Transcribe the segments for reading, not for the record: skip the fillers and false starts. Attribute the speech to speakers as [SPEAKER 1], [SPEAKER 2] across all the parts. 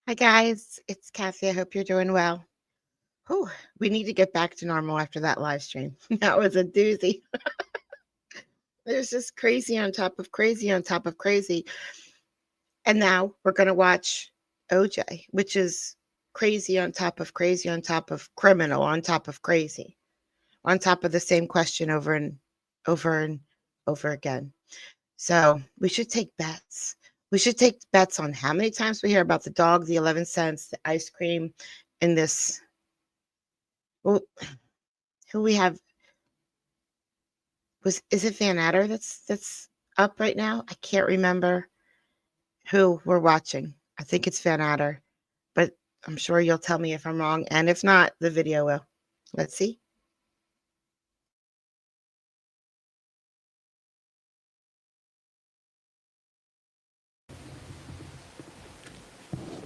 [SPEAKER 1] Hi guys, it's Kathy. I hope you're doing well. Whew, we need to get back to normal after that live stream. That was a doozy. There's just crazy on top of crazy on top of crazy. And now we're going to watch OJ, which is crazy on top of crazy on top of criminal on top of crazy, on top of the same question over and over and over again. So we should take bets. We should take bets on how many times we hear about the dog, the 11 cents, the ice cream, in this. Well, who we have is it Van Adder that's up right now? I can't remember who we're watching. I think it's Van Adder, but I'm sure you'll tell me if I'm wrong, and if not, the video will. Let's see.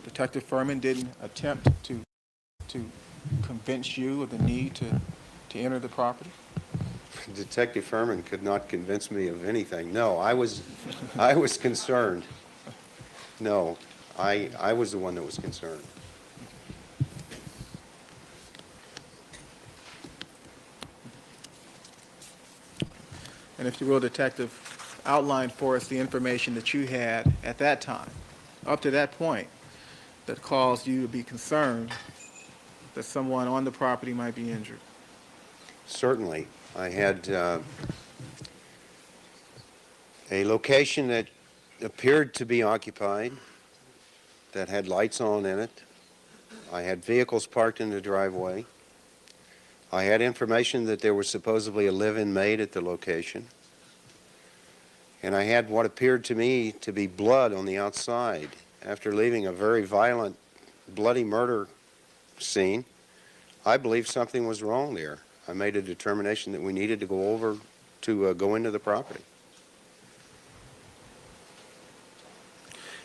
[SPEAKER 2] Detective Furman didn't attempt to convince you of the need to enter the property?
[SPEAKER 3] Detective Furman could not convince me of anything. No, I was concerned. No, I was the one that was concerned.
[SPEAKER 2] And if you will, Detective, outline for us the information that you had at that time, up to that point, that caused you to be concerned that someone on the property might be injured.
[SPEAKER 3] Certainly, I had a location that appeared to be occupied, that had lights on in it. I had vehicles parked in the driveway. I had information that there was supposedly a live-in maid at the location. And I had what appeared to me to be blood on the outside. After leaving a very violent, bloody murder scene, I believe something was wrong there. I made a determination that we needed to go into the property.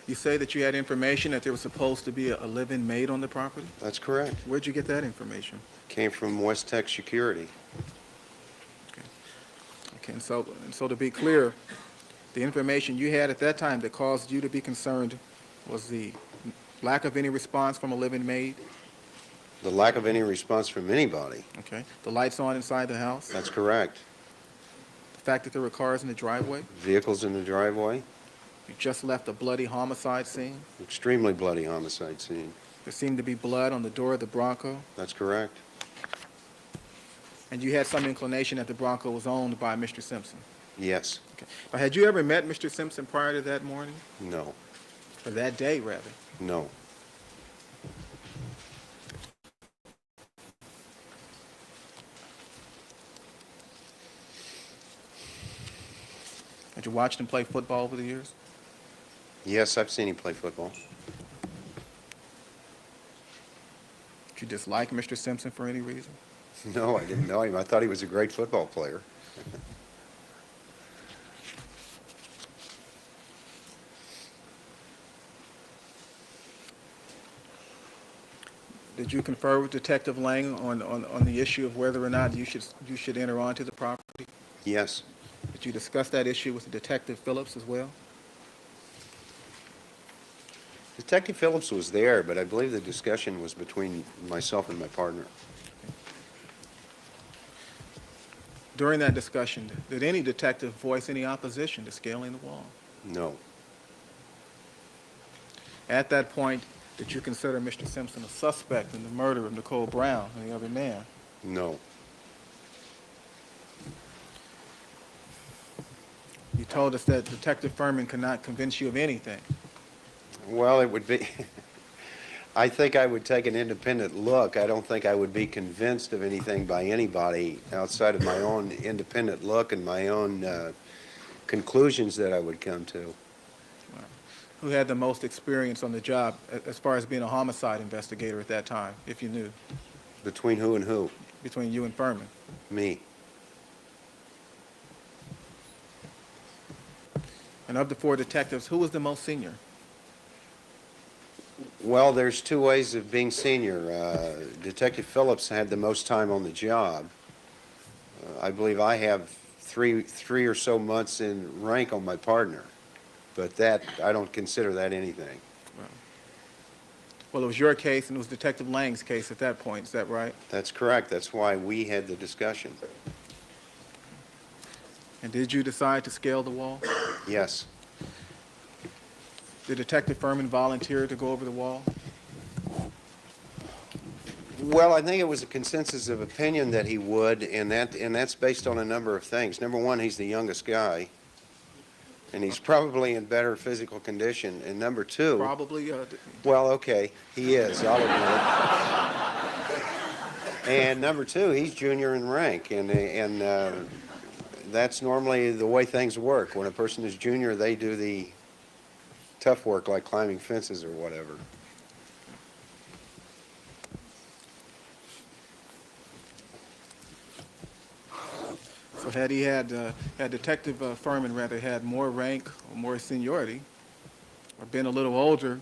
[SPEAKER 2] You say that you had information that there was supposed to be a live-in maid on the property?
[SPEAKER 3] That's correct.
[SPEAKER 2] Where'd you get that information?
[SPEAKER 3] Came from West Tech Security.
[SPEAKER 2] Okay, and so to be clear, the information you had at that time that caused you to be concerned was the lack of any response from a live-in maid?
[SPEAKER 3] The lack of any response from anybody.
[SPEAKER 2] Okay. The lights on inside the house?
[SPEAKER 3] That's correct.
[SPEAKER 2] The fact that there were cars in the driveway?
[SPEAKER 3] Vehicles in the driveway.
[SPEAKER 2] You just left a bloody homicide scene?
[SPEAKER 3] Extremely bloody homicide scene.
[SPEAKER 2] There seemed to be blood on the door of the Bronco?
[SPEAKER 3] That's correct.
[SPEAKER 2] And you had some inclination that the Bronco was owned by Mr. Simpson?
[SPEAKER 3] Yes.
[SPEAKER 2] Okay. Now, had you ever met Mr. Simpson prior to that morning?
[SPEAKER 3] No.
[SPEAKER 2] Or that day, rather?
[SPEAKER 3] No.
[SPEAKER 2] Had you watched him play football over the years?
[SPEAKER 3] Yes, I've seen him play football.
[SPEAKER 2] Did you dislike Mr. Simpson for any reason?
[SPEAKER 3] No, I didn't know him. I thought he was a great football player.
[SPEAKER 2] Did you confer with Detective Lang on the issue of whether or not you should enter onto the property?
[SPEAKER 3] Yes.
[SPEAKER 2] Did you discuss that issue with Detective Phillips as well?
[SPEAKER 3] Detective Phillips was there, but I believe the discussion was between myself and my partner.
[SPEAKER 2] During that discussion, did any detective voice any opposition to scaling the wall?
[SPEAKER 3] No.
[SPEAKER 2] At that point, did you consider Mr. Simpson a suspect in the murder of Nicole Brown and the other man?
[SPEAKER 3] No.
[SPEAKER 2] You told us that Detective Furman could not convince you of anything.
[SPEAKER 3] Well, it would be, I think I would take an independent look. I don't think I would be convinced of anything by anybody outside of my own independent look and my own conclusions that I would come to.
[SPEAKER 2] Who had the most experience on the job as far as being a homicide investigator at that time, if you knew?
[SPEAKER 3] Between who and who?
[SPEAKER 2] Between you and Furman.
[SPEAKER 3] Me.
[SPEAKER 2] And of the four detectives, who was the most senior?
[SPEAKER 3] Well, there's two ways of being senior. Detective Phillips had the most time on the job. I believe I have three or so months in rank on my partner, but that I don't consider that anything.
[SPEAKER 2] Well, it was your case and it was Detective Lang's case at that point. Is that right?
[SPEAKER 3] That's correct. That's why we had the discussion.
[SPEAKER 2] And did you decide to scale the wall?
[SPEAKER 3] Yes.
[SPEAKER 2] Did Detective Furman volunteer to go over the wall?
[SPEAKER 3] Well, I think it was a consensus of opinion that he would, and that's based on a number of things. Number one, he's the youngest guy, and he's probably in better physical condition. And number two,
[SPEAKER 2] Probably.
[SPEAKER 3] well, okay, he is, I'll admit it. And number two, he's junior in rank, and that's normally the way things work. When a person is junior, they do the tough work like climbing fences or whatever.
[SPEAKER 2] So had Detective Furman rather had more rank or more seniority, or been a little older.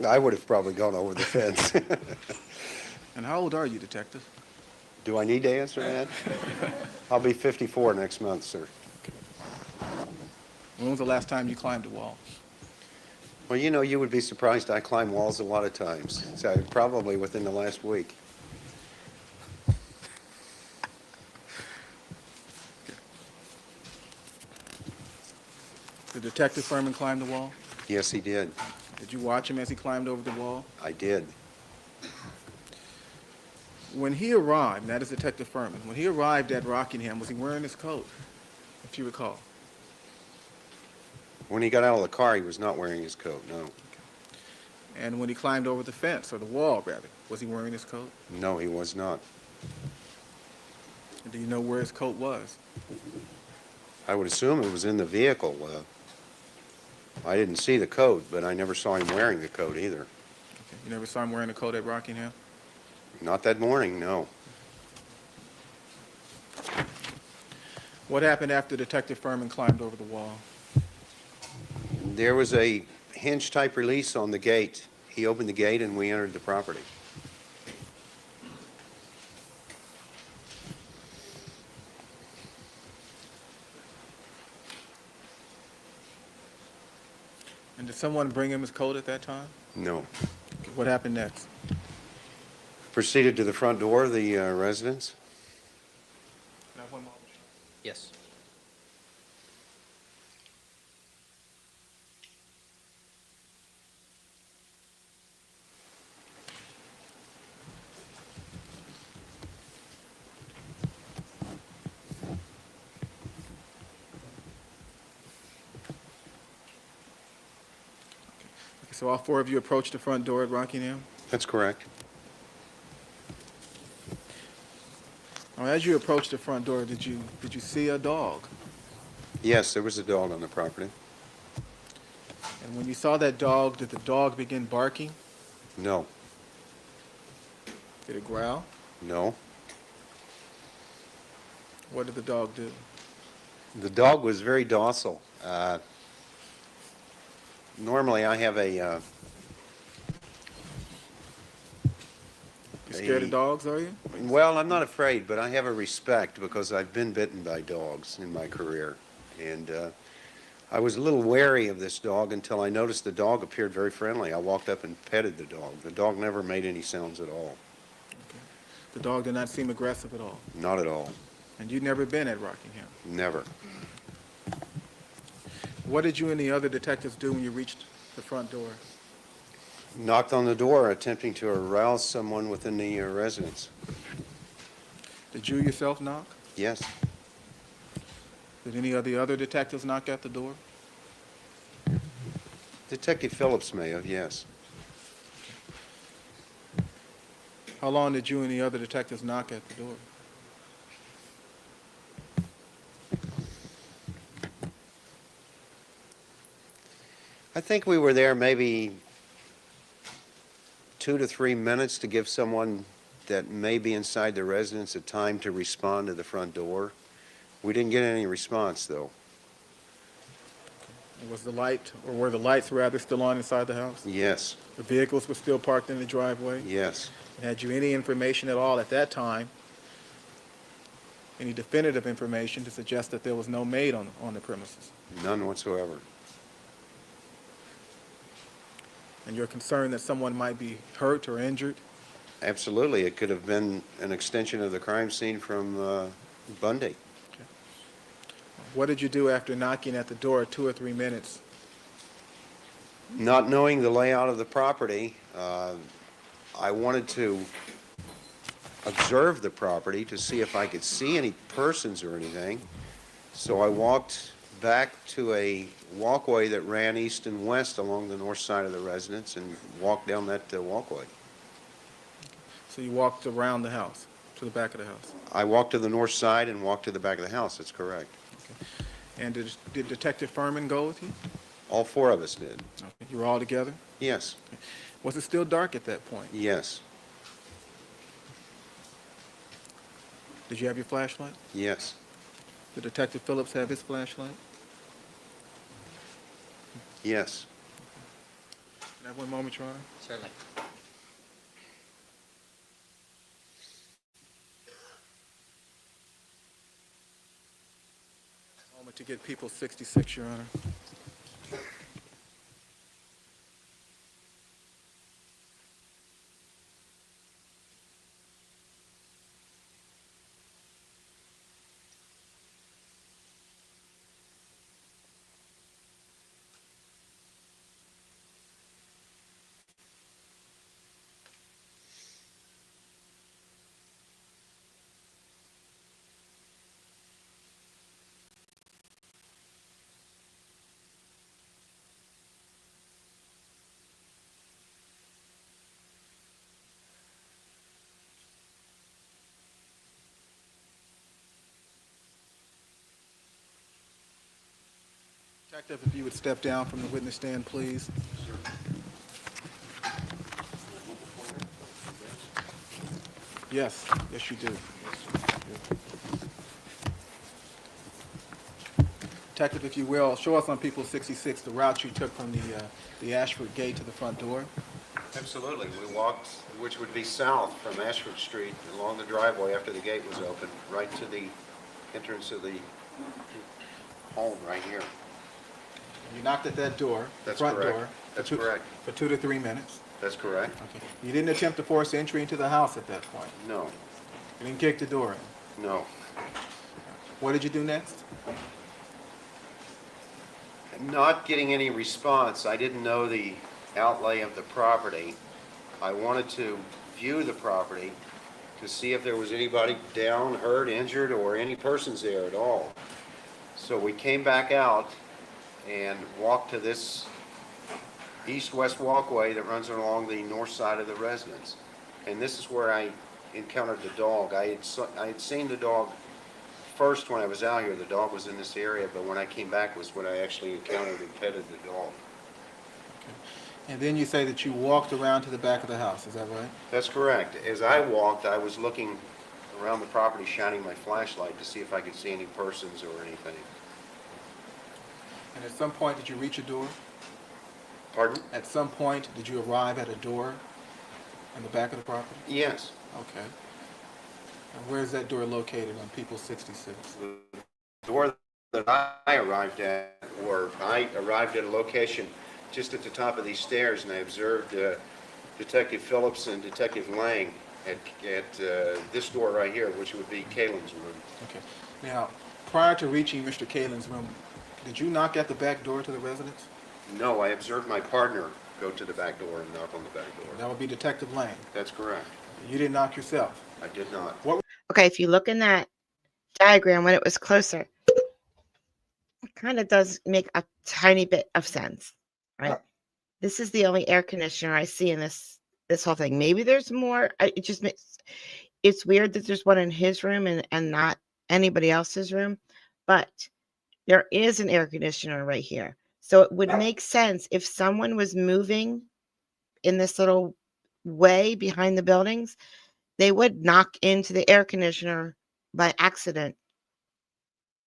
[SPEAKER 3] I would have probably gone over the fence.
[SPEAKER 2] And how old are you, Detective?
[SPEAKER 3] Do I need to answer that? I'll be 54 next month, sir.
[SPEAKER 2] When was the last time you climbed a wall?
[SPEAKER 3] Well, you know, you would be surprised. I climb walls a lot of times, so probably within the last week.
[SPEAKER 2] Did Detective Furman climb the wall?
[SPEAKER 3] Yes, he did.
[SPEAKER 2] Did you watch him as he climbed over the wall?
[SPEAKER 3] I did.
[SPEAKER 2] When he arrived, and that is Detective Furman, when he arrived at Rockingham, was he wearing his coat, if you recall?
[SPEAKER 3] When he got out of the car, he was not wearing his coat, no.
[SPEAKER 2] And when he climbed over the fence, or the wall, rather, was he wearing his coat?
[SPEAKER 3] No, he was not.
[SPEAKER 2] And do you know where his coat was?
[SPEAKER 3] I would assume it was in the vehicle. I didn't see the coat, but I never saw him wearing the coat either.
[SPEAKER 2] Okay. You never saw him wearing a coat at Rockingham?
[SPEAKER 3] Not that morning, no.
[SPEAKER 2] What happened after Detective Furman climbed over the wall?
[SPEAKER 3] There was a hinge-type release on the gate. He opened the gate and we entered the property.
[SPEAKER 2] And did someone bring him his coat at that time?
[SPEAKER 3] No.
[SPEAKER 2] Okay. What happened next?
[SPEAKER 3] Proceeded to the front door of the residence.
[SPEAKER 2] Can I have one more?
[SPEAKER 4] Yes.
[SPEAKER 2] Okay, so all four of you approached the front door at Rockingham?
[SPEAKER 3] That's correct.
[SPEAKER 2] Now, as you approached the front door, did you see a dog?
[SPEAKER 3] Yes, there was a dog on the property.
[SPEAKER 2] And when you saw that dog, did the dog begin barking?
[SPEAKER 3] No.
[SPEAKER 2] Did it growl?
[SPEAKER 3] No.
[SPEAKER 2] What did the dog do?
[SPEAKER 3] The dog was very docile. Normally, I have
[SPEAKER 2] You scared of dogs, are you?
[SPEAKER 3] well, I'm not afraid, but I have a respect because I've been bitten by dogs in my career. And I was a little wary of this dog until I noticed the dog appeared very friendly. I walked up and petted the dog. The dog never made any sounds at all.
[SPEAKER 2] Okay. The dog did not seem aggressive at all.
[SPEAKER 3] Not at all.
[SPEAKER 2] And you'd never been at Rockingham.
[SPEAKER 3] Never.
[SPEAKER 2] What did you and the other detectives do when you reached the front door?
[SPEAKER 3] Knocked on the door, attempting to arouse someone within the residence.
[SPEAKER 2] Did you yourself knock?
[SPEAKER 3] Yes.
[SPEAKER 2] Did any of the other detectives knock at the door?
[SPEAKER 3] Detective Phillips may have, yes.
[SPEAKER 2] How long did you and the other detectives knock at the door?
[SPEAKER 3] I think we were there maybe 2 to 3 minutes to give someone that may be inside the residence a time to respond to the front door. We didn't get any response, though.
[SPEAKER 2] Was the light, or were the lights rather, still on inside the house?
[SPEAKER 3] Yes,
[SPEAKER 2] The vehicles were still parked in the driveway?
[SPEAKER 3] yes.
[SPEAKER 2] Had you any information at all at that time, any definitive information to suggest that there was no maid on the premises?
[SPEAKER 3] None whatsoever.
[SPEAKER 2] And you're concerned that someone might be hurt or injured?
[SPEAKER 3] Absolutely. It could have been an extension of the crime scene from Bundy.
[SPEAKER 2] What did you do after knocking at the door 2 or 3 minutes?
[SPEAKER 3] Not knowing the layout of the property, I wanted to observe the property to see if I could see any persons or anything. So I walked back to a walkway that ran east and west along the north side of the residence and walked down that walkway.
[SPEAKER 2] So you walked around the house, to the back of the house.
[SPEAKER 3] I walked to the north side and walked to the back of the house. That's correct.
[SPEAKER 2] And did Detective Furman go with you?
[SPEAKER 3] All four of us did.
[SPEAKER 2] Okay. You were all together?
[SPEAKER 3] Yes.
[SPEAKER 2] Was it still dark at that point?
[SPEAKER 3] Yes.
[SPEAKER 2] Did you have your flashlight?
[SPEAKER 3] Yes.
[SPEAKER 2] Did Detective Phillips have his flashlight?
[SPEAKER 3] Yes.
[SPEAKER 2] Can I have one moment, Your Honor?
[SPEAKER 4] Certainly.
[SPEAKER 2] Moment to get people 66, Your Honor. Detective, if you would step down from the witness stand, please. Yes, yes you do. Detective, if you will, show us on People 66 the route you took from the Ashford gate to the front door.
[SPEAKER 3] Absolutely. We walked, which would be south from Ashford Street, along the driveway after the gate was open, right to the entrance of the home right here.
[SPEAKER 2] You knocked at that door, the
[SPEAKER 3] That's
[SPEAKER 2] front
[SPEAKER 3] correct.
[SPEAKER 2] door.
[SPEAKER 3] That's
[SPEAKER 2] for
[SPEAKER 3] correct.
[SPEAKER 2] For 2 to 3 minutes.
[SPEAKER 3] That's correct?
[SPEAKER 2] Okay. You didn't attempt to force entry into the house at that point.
[SPEAKER 3] No.
[SPEAKER 2] You didn't kick the door in.
[SPEAKER 3] No.
[SPEAKER 2] What did you do next?
[SPEAKER 3] Not getting any response. I didn't know the outlay of the property. I wanted to view the property to see if there was anybody down, hurt, injured, or any persons there at all. So we came back out and walked to this east-west walkway that runs along the north side of the residence. And this is where I encountered the dog. I had seen the dog first when I was out here. The dog was in this area, but when I came back was when I actually encountered and petted the dog.
[SPEAKER 2] And then you say that you walked around to the back of the house, is that right?
[SPEAKER 3] That's correct. As I walked, I was looking around the property, shining my flashlight to see if I could see any persons or anything.
[SPEAKER 2] And at some point, did you reach a door?
[SPEAKER 3] Pardon?
[SPEAKER 2] At some point, did you arrive at a door in the back of the property?
[SPEAKER 3] Yes.
[SPEAKER 2] Okay. And where is that door located on People 66?
[SPEAKER 3] The door that I arrived at, at a location just at the top of these stairs, and I observed Detective Phillips and Detective Lang at this door right here, which would be Kalen's room.
[SPEAKER 2] Okay. Now, prior to reaching Mr. Kalen's room, did you knock at the back door to the residence?
[SPEAKER 3] No, I observed my partner go to the back door and knock on the back door.
[SPEAKER 2] That would be Detective Lang.
[SPEAKER 3] That's correct.
[SPEAKER 2] You didn't knock yourself.
[SPEAKER 3] I did not.
[SPEAKER 2] What?
[SPEAKER 1] Okay, if you look in that diagram when it was closer, it kind of does make a tiny bit of sense, right? This is the only air conditioner I see in this whole thing. Maybe there's more. It just makes it's weird that there's one in his room and not anybody else's room, but there is an air conditioner right here. So it would make sense if someone was moving in this little way behind the buildings, they would knock into the air conditioner by accident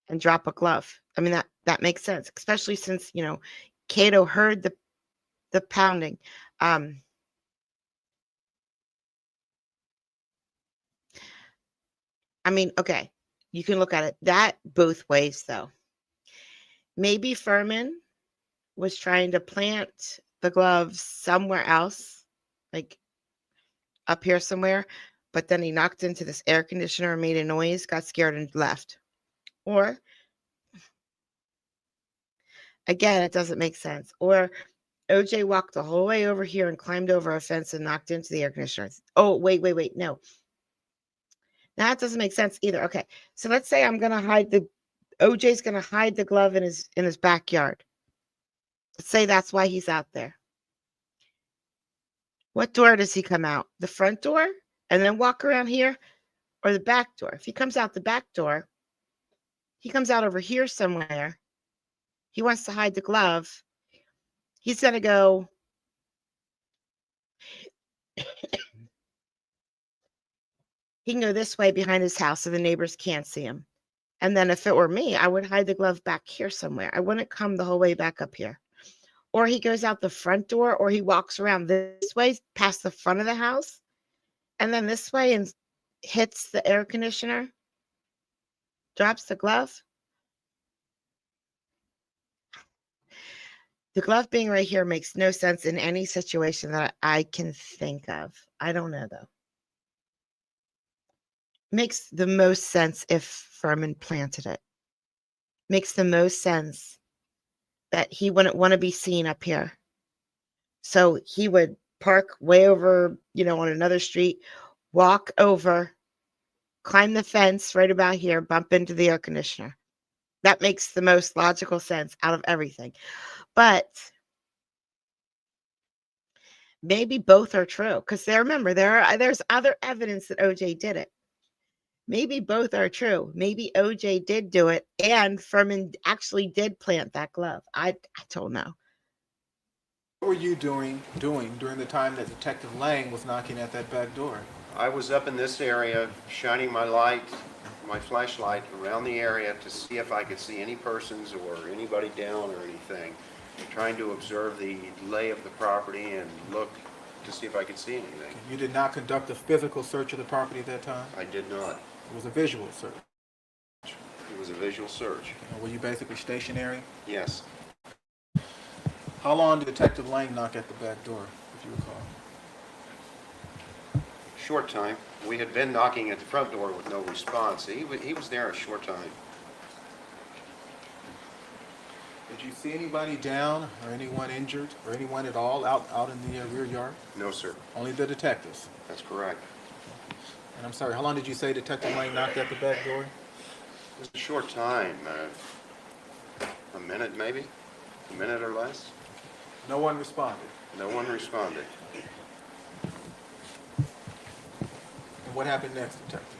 [SPEAKER 1] and drop a glove. I mean, that makes sense, especially since, Cato heard the pounding. I mean, okay, you can look at it that both ways, though. Maybe Furman was trying to plant the glove somewhere else, like up here somewhere, but then he knocked into this air conditioner and made a noise, got scared and left. Or again, it doesn't make sense. Or OJ walked the whole way over here and climbed over a fence and knocked into the air conditioner. Oh, wait. No. That doesn't make sense either. Okay. So let's say OJ's gonna hide the glove in his backyard. Let's say that's why he's out there. What door does he come out? The front door and then walk around here, or the back door? If he comes out the back door, he comes out over here somewhere. He wants to hide the glove. He's going to go. He can go this way behind his house so the neighbors can't see him. And then if it were me, I would hide the glove back here somewhere. I wouldn't come the whole way back up here. Or he goes out the front door, or he walks around this way past the front of the house and then this way and hits the air conditioner, drops the glove. The glove being right here makes no sense in any situation that I can think of. I don't know, though. Makes the most sense if Furman planted it. Makes the most sense that he wouldn't want to be seen up here. So he would park way over, on another street, walk over, climb the fence right about here, bump into the air conditioner. That makes the most logical sense out of everything. But maybe both are true, because remember, there's other evidence that OJ did it. Maybe both are true. Maybe OJ did do it and Furman actually did plant that glove. I don't know.
[SPEAKER 2] What were you doing during the time that Detective Lang was knocking at that back door?
[SPEAKER 3] I was up in this area shining my flashlight around the area to see if I could see any persons or anybody down or anything, trying to observe the lay of the property and look to see if I could see anything.
[SPEAKER 2] You did not conduct a physical search of the property at that time?
[SPEAKER 3] I did not.
[SPEAKER 2] It was a visual search?
[SPEAKER 3] It was a visual search.
[SPEAKER 2] Were you basically stationary?
[SPEAKER 3] Yes.
[SPEAKER 2] How long did Detective Lang knock at the back door, if you recall?
[SPEAKER 3] Short time. We had been knocking at the front door with no response. He was there a short time.
[SPEAKER 2] Did you see anybody down or anyone injured or anyone at all out in the rear yard?
[SPEAKER 3] No, sir.
[SPEAKER 2] Only the detectives?
[SPEAKER 3] That's correct.
[SPEAKER 2] And I'm sorry, how long did you say Detective Lang knocked at the back door?
[SPEAKER 3] It was a short time. A minute maybe? A minute or less?
[SPEAKER 2] No one responded?
[SPEAKER 3] No one responded.
[SPEAKER 2] And what happened next, Detective?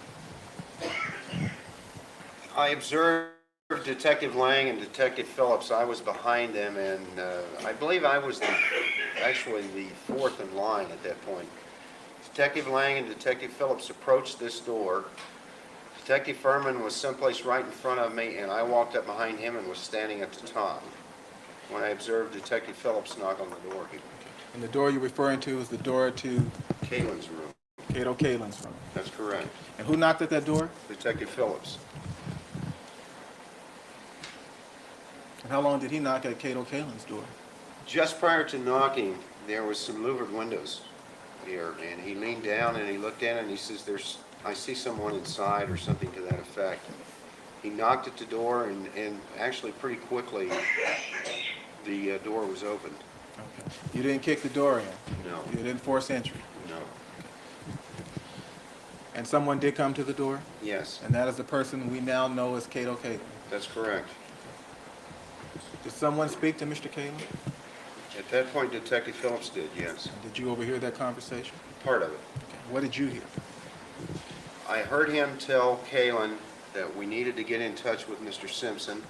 [SPEAKER 3] I observed Detective Lang and Detective Phillips. I was behind them, and I believe I was actually the fourth in line at that point. Detective Lang and Detective Phillips approached this door. Detective Furman was someplace right in front of me, and I walked up behind him and was standing at the top when I observed Detective Phillips knock on the door here.
[SPEAKER 2] And the door you're referring to is the door to
[SPEAKER 3] Kalen's room.
[SPEAKER 2] Cato Kalin's room?
[SPEAKER 3] That's correct.
[SPEAKER 2] And who knocked at that door?
[SPEAKER 3] Detective Phillips.
[SPEAKER 2] And how long did he knock at Cato Kalin's door?
[SPEAKER 3] Just prior to knocking, there was some louvered windows here, and he leaned down and he looked in and he says, I see someone inside, or something to that effect. He knocked at the door, and actually pretty quickly the door was opened.
[SPEAKER 2] Okay. You didn't kick the door in?
[SPEAKER 3] No.
[SPEAKER 2] You didn't force entry?
[SPEAKER 3] No.
[SPEAKER 2] And someone did come to the door?
[SPEAKER 3] Yes,
[SPEAKER 2] And that is the person we now know as Cato Kalin?
[SPEAKER 3] that's correct.
[SPEAKER 2] Did someone speak to Mr. Kalin?
[SPEAKER 3] At that point, Detective Phillips did, yes.
[SPEAKER 2] Did you overhear that conversation?
[SPEAKER 3] Part of it.
[SPEAKER 2] Okay. What did you hear?
[SPEAKER 3] I heard him tell Kalin that we needed to get in touch with Mr. Simpson,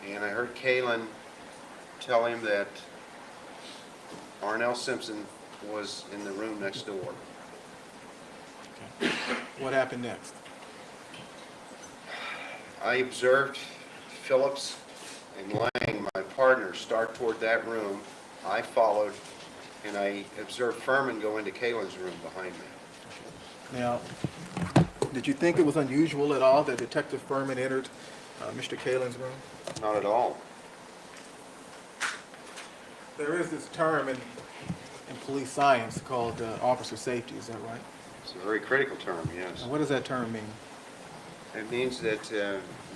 [SPEAKER 3] and I heard Kalin tell him that Arnell Simpson was in the room next door.
[SPEAKER 2] Okay. What happened next?
[SPEAKER 3] I observed Phillips and Lang, my partner, start toward that room. I followed, and I observed Furman go into Kalen's room behind me.
[SPEAKER 2] Now, did you think it was unusual at all that Detective Furman entered Mr. Kalin's room?
[SPEAKER 3] Not at all.
[SPEAKER 2] There is this term in police science called officer safety. Is that right?
[SPEAKER 3] It's a very critical term, yes.
[SPEAKER 2] And what does that term mean?
[SPEAKER 3] It means that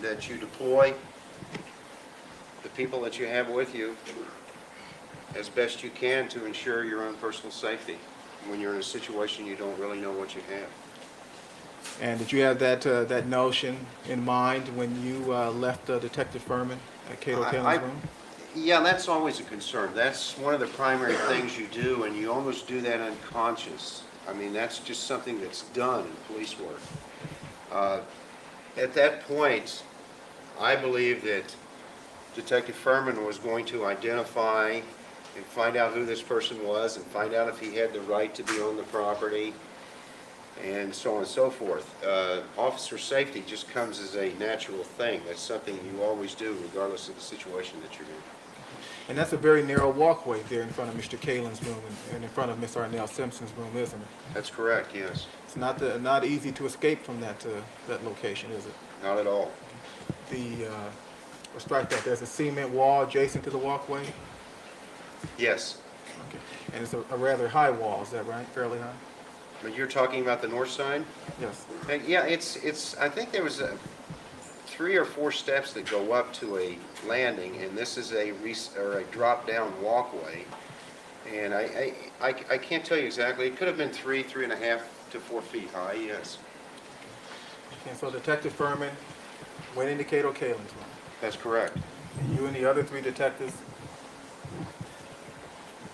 [SPEAKER 3] that you deploy the people that you have with you as best you can to ensure your own personal safety when you're in a situation you don't really know what you have.
[SPEAKER 2] And did you have that notion in mind when you left Detective Furman at Cato Kalen's room?
[SPEAKER 3] Yeah, that's always a concern. That's one of the primary things you do, and you almost do that unconscious. I mean, that's just something that's done in police work. At that point, I believe that Detective Furman was going to identify and find out who this person was and find out if he had the right to be on the property and so on and so forth. Officer safety just comes as a natural thing. That's something you always do regardless of the situation that you're in.
[SPEAKER 2] And that's a very narrow walkway there in front of Mr. Kalen's room and in front of Miss Arnell Simpson's room, isn't it?
[SPEAKER 3] That's correct, yes.
[SPEAKER 2] It's not easy to escape from that location, is it?
[SPEAKER 3] Not at all.
[SPEAKER 2] Let's strike that. There's a cement wall adjacent to the walkway.
[SPEAKER 3] Yes.
[SPEAKER 2] Okay. And it's a rather high wall. Is that right? Fairly high.
[SPEAKER 3] But you're talking about the north side?
[SPEAKER 2] Yes.
[SPEAKER 3] Yeah, it's. I think there was 3 or 4 steps that go up to a landing, and this is a drop-down walkway. And I can't tell you exactly. It could have been 3.5 to 4 feet high. Yes.
[SPEAKER 2] Okay. So Detective Furman went into Cato Kalen's room.
[SPEAKER 3] That's correct.
[SPEAKER 2] And you and the other 3 detectives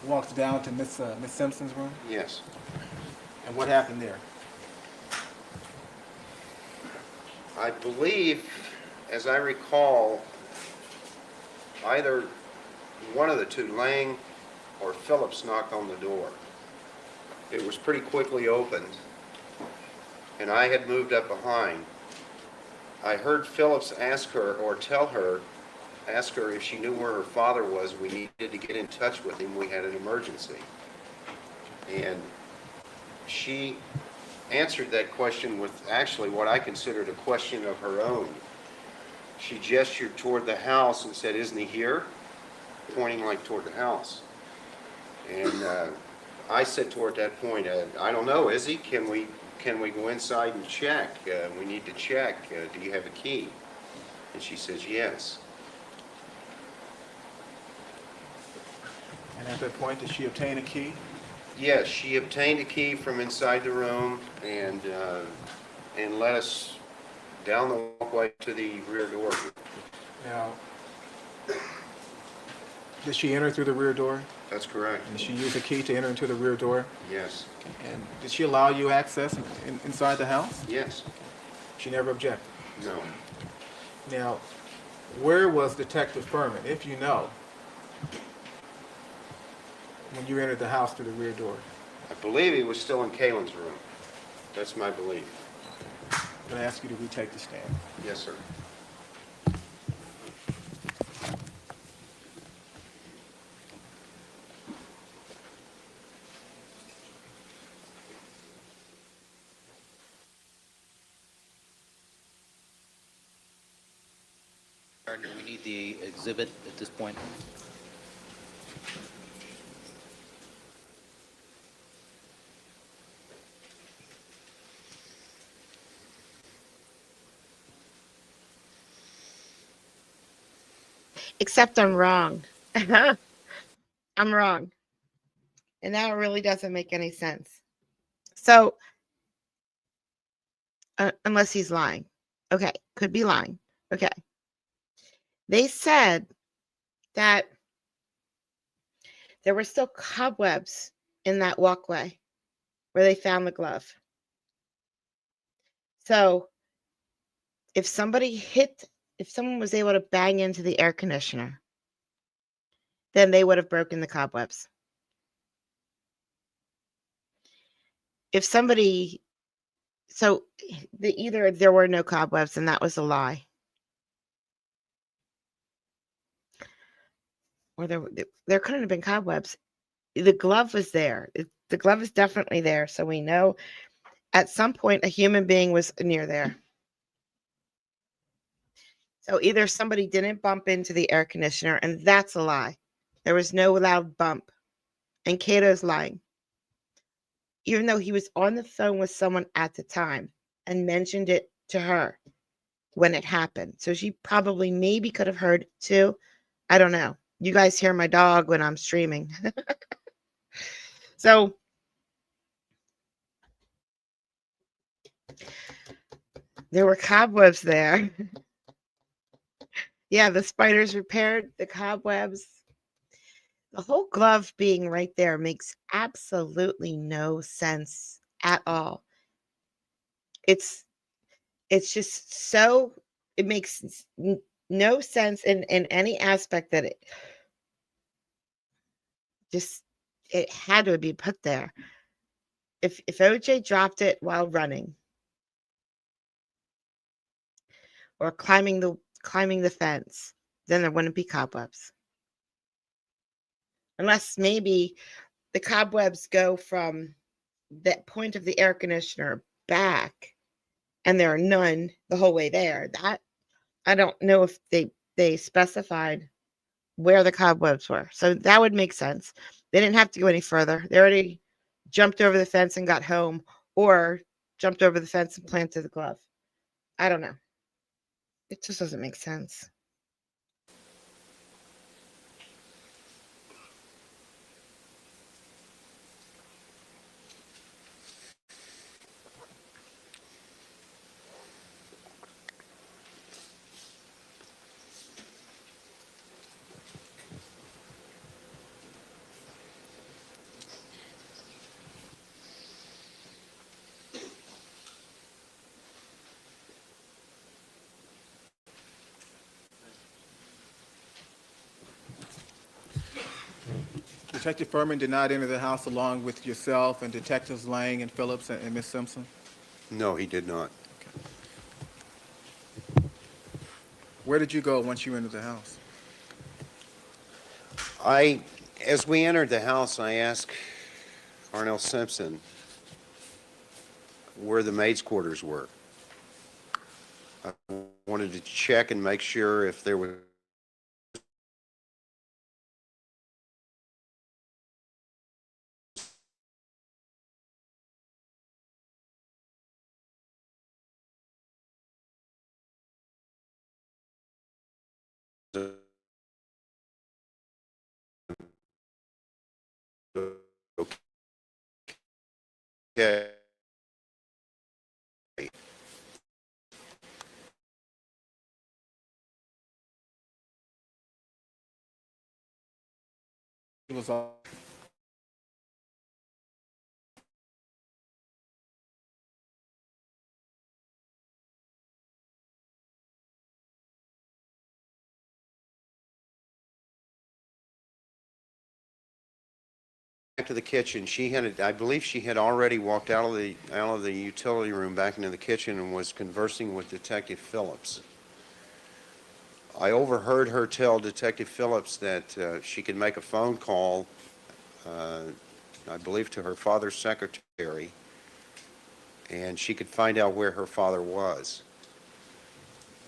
[SPEAKER 2] walked down to Miss Simpson's room.
[SPEAKER 3] Yes.
[SPEAKER 2] And what happened there?
[SPEAKER 3] I believe, as I recall, either one of the 2, Lang or Phillips, knocked on the door. It was pretty quickly opened, and I had moved up behind. I heard Phillips ask her if she knew where her father was. We needed to get in touch with him. We had an emergency. And she answered that question with actually what I considered a question of her own. She gestured toward the house and said, "Isn't he here?" Pointing like toward the house. And I said to her at that point, "I don't know, is he? Can we go inside and check? We need to check. Do you have a key?" And she says, "Yes."
[SPEAKER 2] And at that point, did she obtain a key?
[SPEAKER 3] Yes, she obtained a key from inside the room and led us down the walkway to the rear door.
[SPEAKER 2] Now, did she enter through the rear door?
[SPEAKER 3] That's correct.
[SPEAKER 2] And did she use a key to enter into the rear door?
[SPEAKER 3] Yes.
[SPEAKER 2] And did she allow you access inside the house?
[SPEAKER 3] Yes.
[SPEAKER 2] She never objected?
[SPEAKER 3] No.
[SPEAKER 2] Now, where was Detective Furman, if you know, when you entered the house through the rear door?
[SPEAKER 3] I believe he was still in Kalen's room. That's my belief.
[SPEAKER 2] I'm going to ask you to retake the stand.
[SPEAKER 3] Yes, sir.
[SPEAKER 4] Do we need the exhibit at this point?
[SPEAKER 1] Except I'm wrong. I'm wrong. And now it really doesn't make any sense. So, unless he's lying. Okay, could be lying. Okay. They said that there were still cobwebs in that walkway where they found the glove. So, if someone was able to bang into the air conditioner, then they would have broken the cobwebs. Either there were no cobwebs and that was a lie, or there couldn't have been cobwebs. The glove was there. The glove is definitely there, so we know at some point a human being was near there. So either somebody didn't bump into the air conditioner, and that's a lie. There was no loud bump. And Cato's lying. Even though he was on the phone with someone at the time and mentioned it to her when it happened. So she probably maybe could have heard it too. I don't know. You guys hear my dog when I'm streaming. So there were cobwebs there. Yeah, the spiders repaired the cobwebs. The whole glove being right there makes absolutely no sense at all. It's just so it makes no sense in any aspect that just it had to be put there. If OJ dropped it while running or climbing the fence, then there wouldn't be cobwebs. Unless maybe the cobwebs go from that point of the air conditioner back and there are none the whole way there. That I don't know if they specified where the cobwebs were. So that would make sense. They didn't have to go any further. They already jumped over the fence and got home, or jumped over the fence and planted the glove. I don't know. It just doesn't make sense.
[SPEAKER 2] Detective Furman did not enter the house along with yourself and Detectives Lang and Phillips and Miss Simpson?
[SPEAKER 3] No, he did not.
[SPEAKER 2] Where did you go once you entered the house?
[SPEAKER 3] As we entered the house, I asked Arnell Simpson where the maids' quarters were. I wanted to check and make sure if there was okay.
[SPEAKER 2] It was all.
[SPEAKER 3] Back to the kitchen. I believe she had already walked out of the utility room back into the kitchen and was conversing with Detective Phillips. I overheard her tell Detective Phillips that she could make a phone call, I believe to her father's secretary, and she could find out where her father was.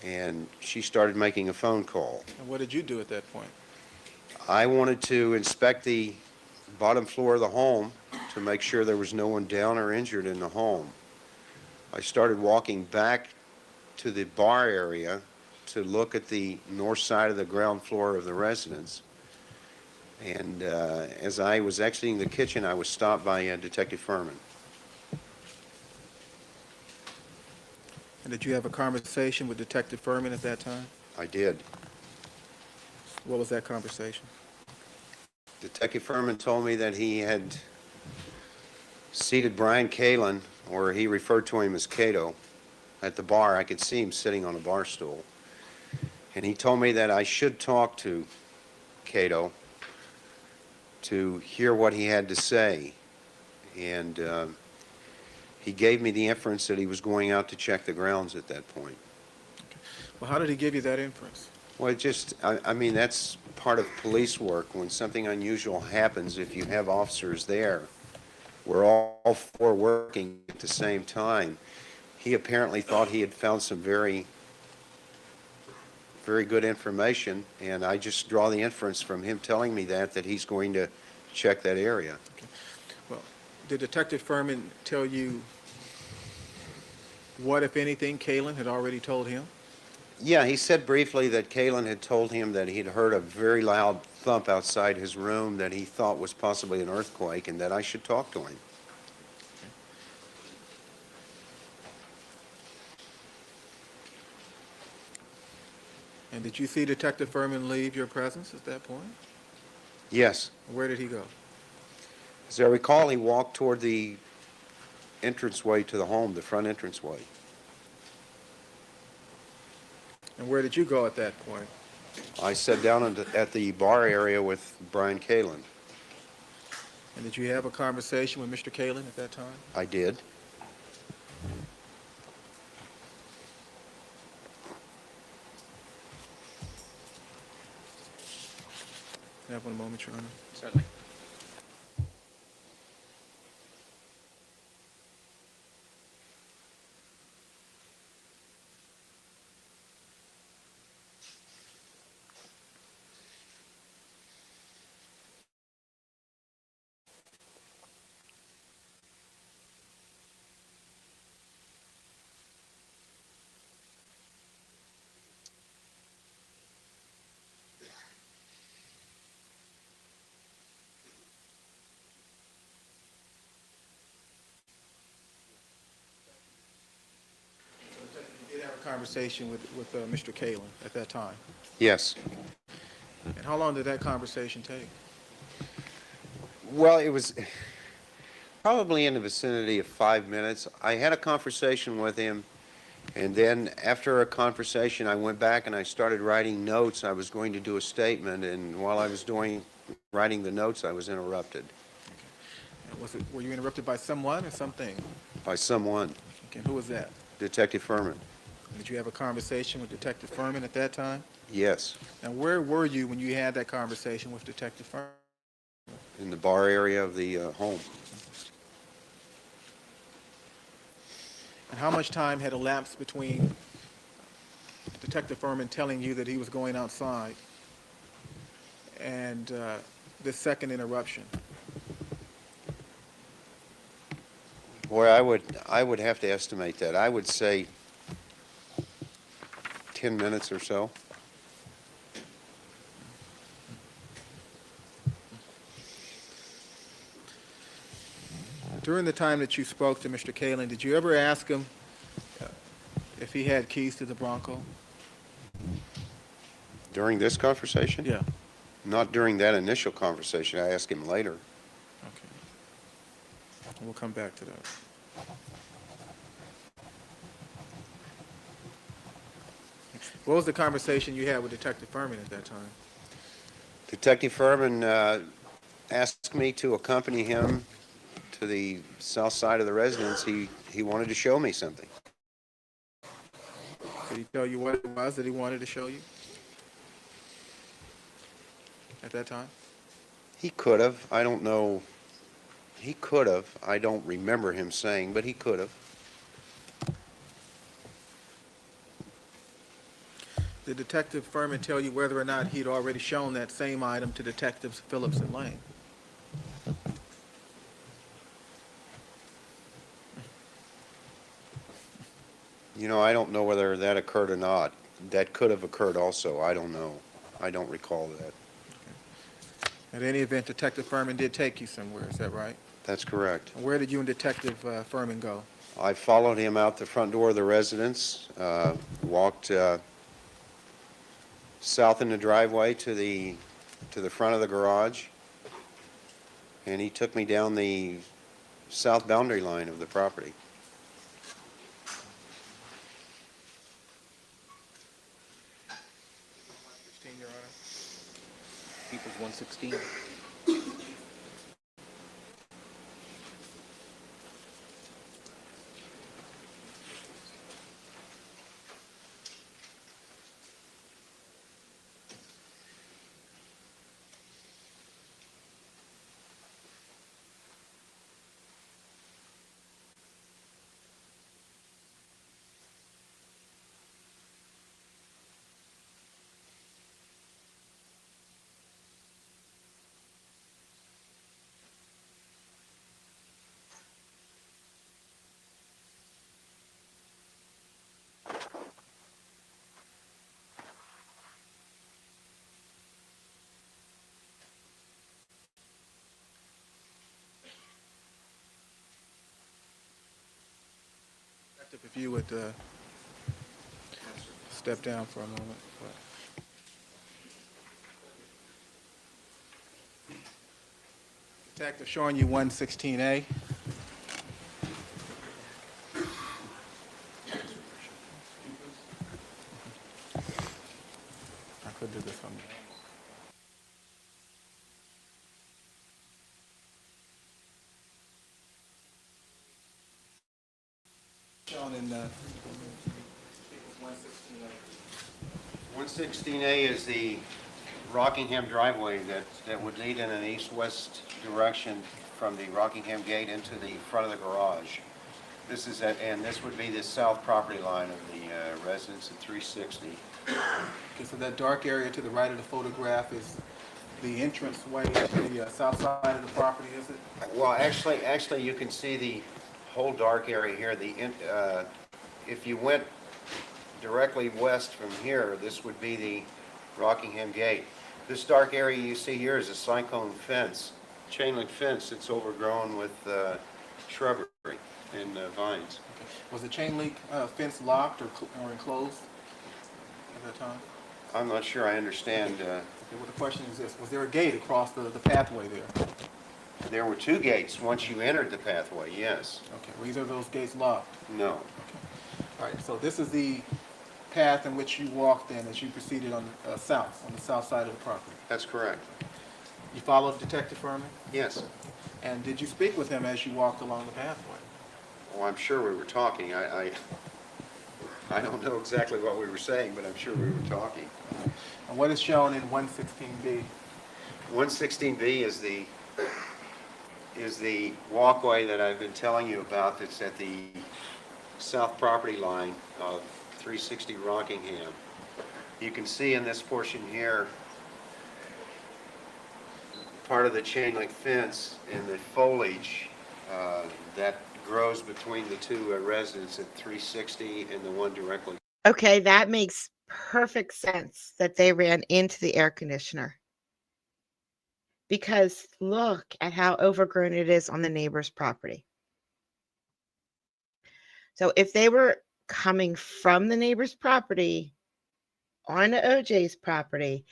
[SPEAKER 3] And she started making a phone call.
[SPEAKER 2] And what did you do at that point?
[SPEAKER 3] I wanted to inspect the bottom floor of the home to make sure there was no one down or injured in the home. I started walking back to the bar area to look at the north side of the ground floor of the residence. And as I was exiting the kitchen, I was stopped by Detective Furman.
[SPEAKER 2] And did you have a conversation with Detective Furman at that time?
[SPEAKER 3] I did.
[SPEAKER 2] What was that conversation?
[SPEAKER 3] Detective Furman told me that he had seated Brian Kalin, or he referred to him as Cato, at the bar. I could see him sitting on a bar stool. And he told me that I should talk to Cato to hear what he had to say. And he gave me the inference that he was going out to check the grounds at that point.
[SPEAKER 2] Well, how did he give you that inference?
[SPEAKER 3] Well, I mean, that's part of police work. When something unusual happens, if you have officers there, we're all four working at the same time. He apparently thought he had found some very very good information, and I just draw the inference from him telling me that he's going to check that area.
[SPEAKER 2] Well, did Detective Furman tell you what, if anything, Kalen had already told him?
[SPEAKER 3] Yeah, he said briefly that Kalen had told him that he'd heard a very loud thump outside his room that he thought was possibly an earthquake, and that I should talk to him.
[SPEAKER 2] And did you see Detective Furman leave your presence at that point?
[SPEAKER 3] Yes.
[SPEAKER 2] Where did he go?
[SPEAKER 3] As I recall, he walked toward the entranceway to the home, the front entranceway.
[SPEAKER 2] And where did you go at that point?
[SPEAKER 3] I sat down at the bar area with Brian Kalen.
[SPEAKER 2] And did you have a conversation with Mr. Kalen at that time?
[SPEAKER 3] I did.
[SPEAKER 2] Can I have one moment, Your Honor?
[SPEAKER 4] Certainly.
[SPEAKER 2] You did have a conversation with Mr. Kalen at that time.
[SPEAKER 3] Yes.
[SPEAKER 2] And how long did that conversation take?
[SPEAKER 3] Well, it was probably in the vicinity of 5 minutes. I had a conversation with him, and then after a conversation, I went back and I started writing notes. I was going to do a statement, and while I was writing the notes, I was interrupted
[SPEAKER 2] And were you interrupted by someone or something?
[SPEAKER 3] by someone,
[SPEAKER 2] Okay, and who was that?
[SPEAKER 3] Detective Furman.
[SPEAKER 2] Did you have a conversation with Detective Furman at that time?
[SPEAKER 3] Yes,
[SPEAKER 2] Now, where were you when you had that conversation with Detective Furman?
[SPEAKER 3] in the bar area of the home.
[SPEAKER 2] And how much time had elapsed between Detective Furman telling you that he was going outside and this second interruption?
[SPEAKER 3] Boy, I would have to estimate that. I would say 10 minutes or so.
[SPEAKER 2] During the time that you spoke to Mr. Kalen, did you ever ask him if he had keys to the Bronco?
[SPEAKER 3] During this conversation?
[SPEAKER 2] Yeah.
[SPEAKER 3] Not during that initial conversation. I asked him later.
[SPEAKER 2] Okay. We'll come back to that. What was the conversation you had with Detective Furman at that time?
[SPEAKER 3] Detective Furman asked me to accompany him to the south side of the residence. He wanted to show me something.
[SPEAKER 2] Did he tell you what it was that he wanted to show you at that time?
[SPEAKER 3] He could have. I don't know. He could have. I don't remember him saying, but he could have.
[SPEAKER 2] Did Detective Furman tell you whether or not he'd already shown that same item to Detectives Phillips and Lane?
[SPEAKER 3] You know, I don't know whether that occurred or not. That could have occurred also. I don't know. I don't recall that.
[SPEAKER 2] At any event, Detective Furman did take you somewhere, is that right?
[SPEAKER 3] That's correct.
[SPEAKER 2] And where did you and Detective Furman go?
[SPEAKER 3] I followed him out the front door of the residence, walked south in the driveway to the front of the garage, and he took me down the south boundary line of the property.
[SPEAKER 2] Your Honor.
[SPEAKER 4] People's 116.
[SPEAKER 2] If you would step down for a moment. Detective showing you 116A. I could do this one. Shown in 116A.
[SPEAKER 3] 116A is the Rockingham driveway that would lead in an east-west direction from the Rockingham gate into the front of the garage. This is and this would be the south property line of the residence at 360.
[SPEAKER 2] Okay, so that dark area to the right of the photograph is the entranceway to the south side of the property, is it?
[SPEAKER 3] Well, actually, you can see the whole dark area here. If you went directly west from here, this would be the Rockingham gate. This dark area you see here is a cyclone fence, chain link fence that's overgrown with shrubbery and vines.
[SPEAKER 2] Okay. Was the chain link fence locked or enclosed at that time?
[SPEAKER 3] I'm not sure I understand.
[SPEAKER 2] Okay, well, the question is this: was there a gate across the pathway there?
[SPEAKER 3] There were two gates once you entered the pathway, yes.
[SPEAKER 2] Okay, were either of those gates locked?
[SPEAKER 3] No.
[SPEAKER 2] All right, so this is the path in which you walked in as you proceeded on the south side of the property.
[SPEAKER 3] That's correct.
[SPEAKER 2] You followed Detective Furman?
[SPEAKER 3] Yes.
[SPEAKER 2] And did you speak with him as you walked along the pathway?
[SPEAKER 3] Well, I'm sure we were talking. I don't know exactly what we were saying, but I'm sure we were talking.
[SPEAKER 2] And what is shown in 116B?
[SPEAKER 3] 116B is the walkway that I've been telling you about that's at the south property line of 360 Rockingham. You can see in this portion here part of the chain link fence and the foliage that grows between the two residences at 360 and the one directly.
[SPEAKER 1] Okay, that makes perfect sense that they ran into the air conditioner. Because look at how overgrown it is on the neighbor's property. So if they were coming from the neighbor's property onto OJ's property,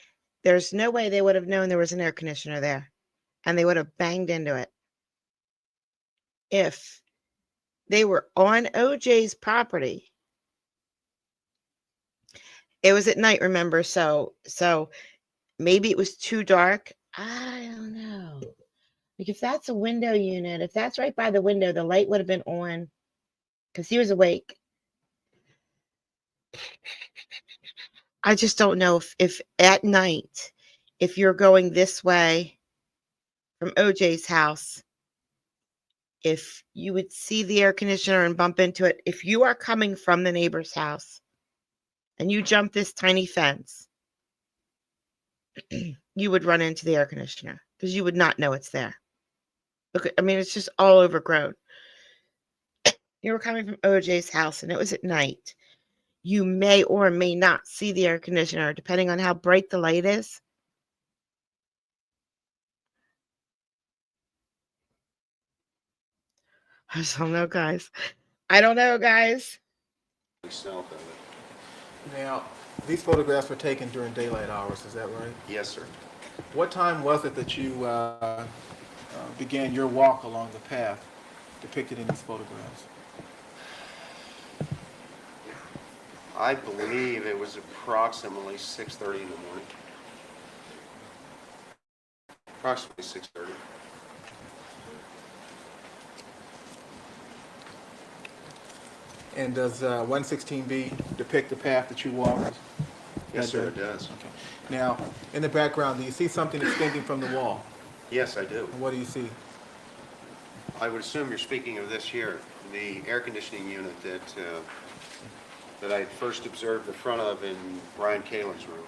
[SPEAKER 1] there's no way they would have known there was an air conditioner there, and they would have banged into it. If they were on OJ's property, it was at night, remember? So maybe it was too dark. I don't know. Like if that's a window unit, if that's right by the window, the light would have been on because he was awake. I just don't know if at night, if you're going this way from OJ's house, if you would see the air conditioner and bump into it, if you are coming from the neighbor's house and you jump this tiny fence, you would run into the air conditioner because you would not know it's there. Look, I mean, it's just all overgrown. You were coming from OJ's house and it was at night. You may or may not see the air conditioner depending on how bright the light is. I just don't know, guys. I don't know, guys.
[SPEAKER 3] South of it.
[SPEAKER 2] Now, these photographs were taken during daylight hours, is that right?
[SPEAKER 3] Yes, sir.
[SPEAKER 2] What time was it that you began your walk along the path depicted in these photographs?
[SPEAKER 3] I believe it was approximately 6:30 in the morning. Approximately 6:30.
[SPEAKER 2] And does 116B depict the path that you walked?
[SPEAKER 3] Yes, sir, it does.
[SPEAKER 2] Okay. Now, in the background, do you see something extending from the wall?
[SPEAKER 3] Yes, I do.
[SPEAKER 2] And what do you see?
[SPEAKER 3] I would assume you're speaking of this here, the air conditioning unit that I first observed the front of in Brian Kalin's room.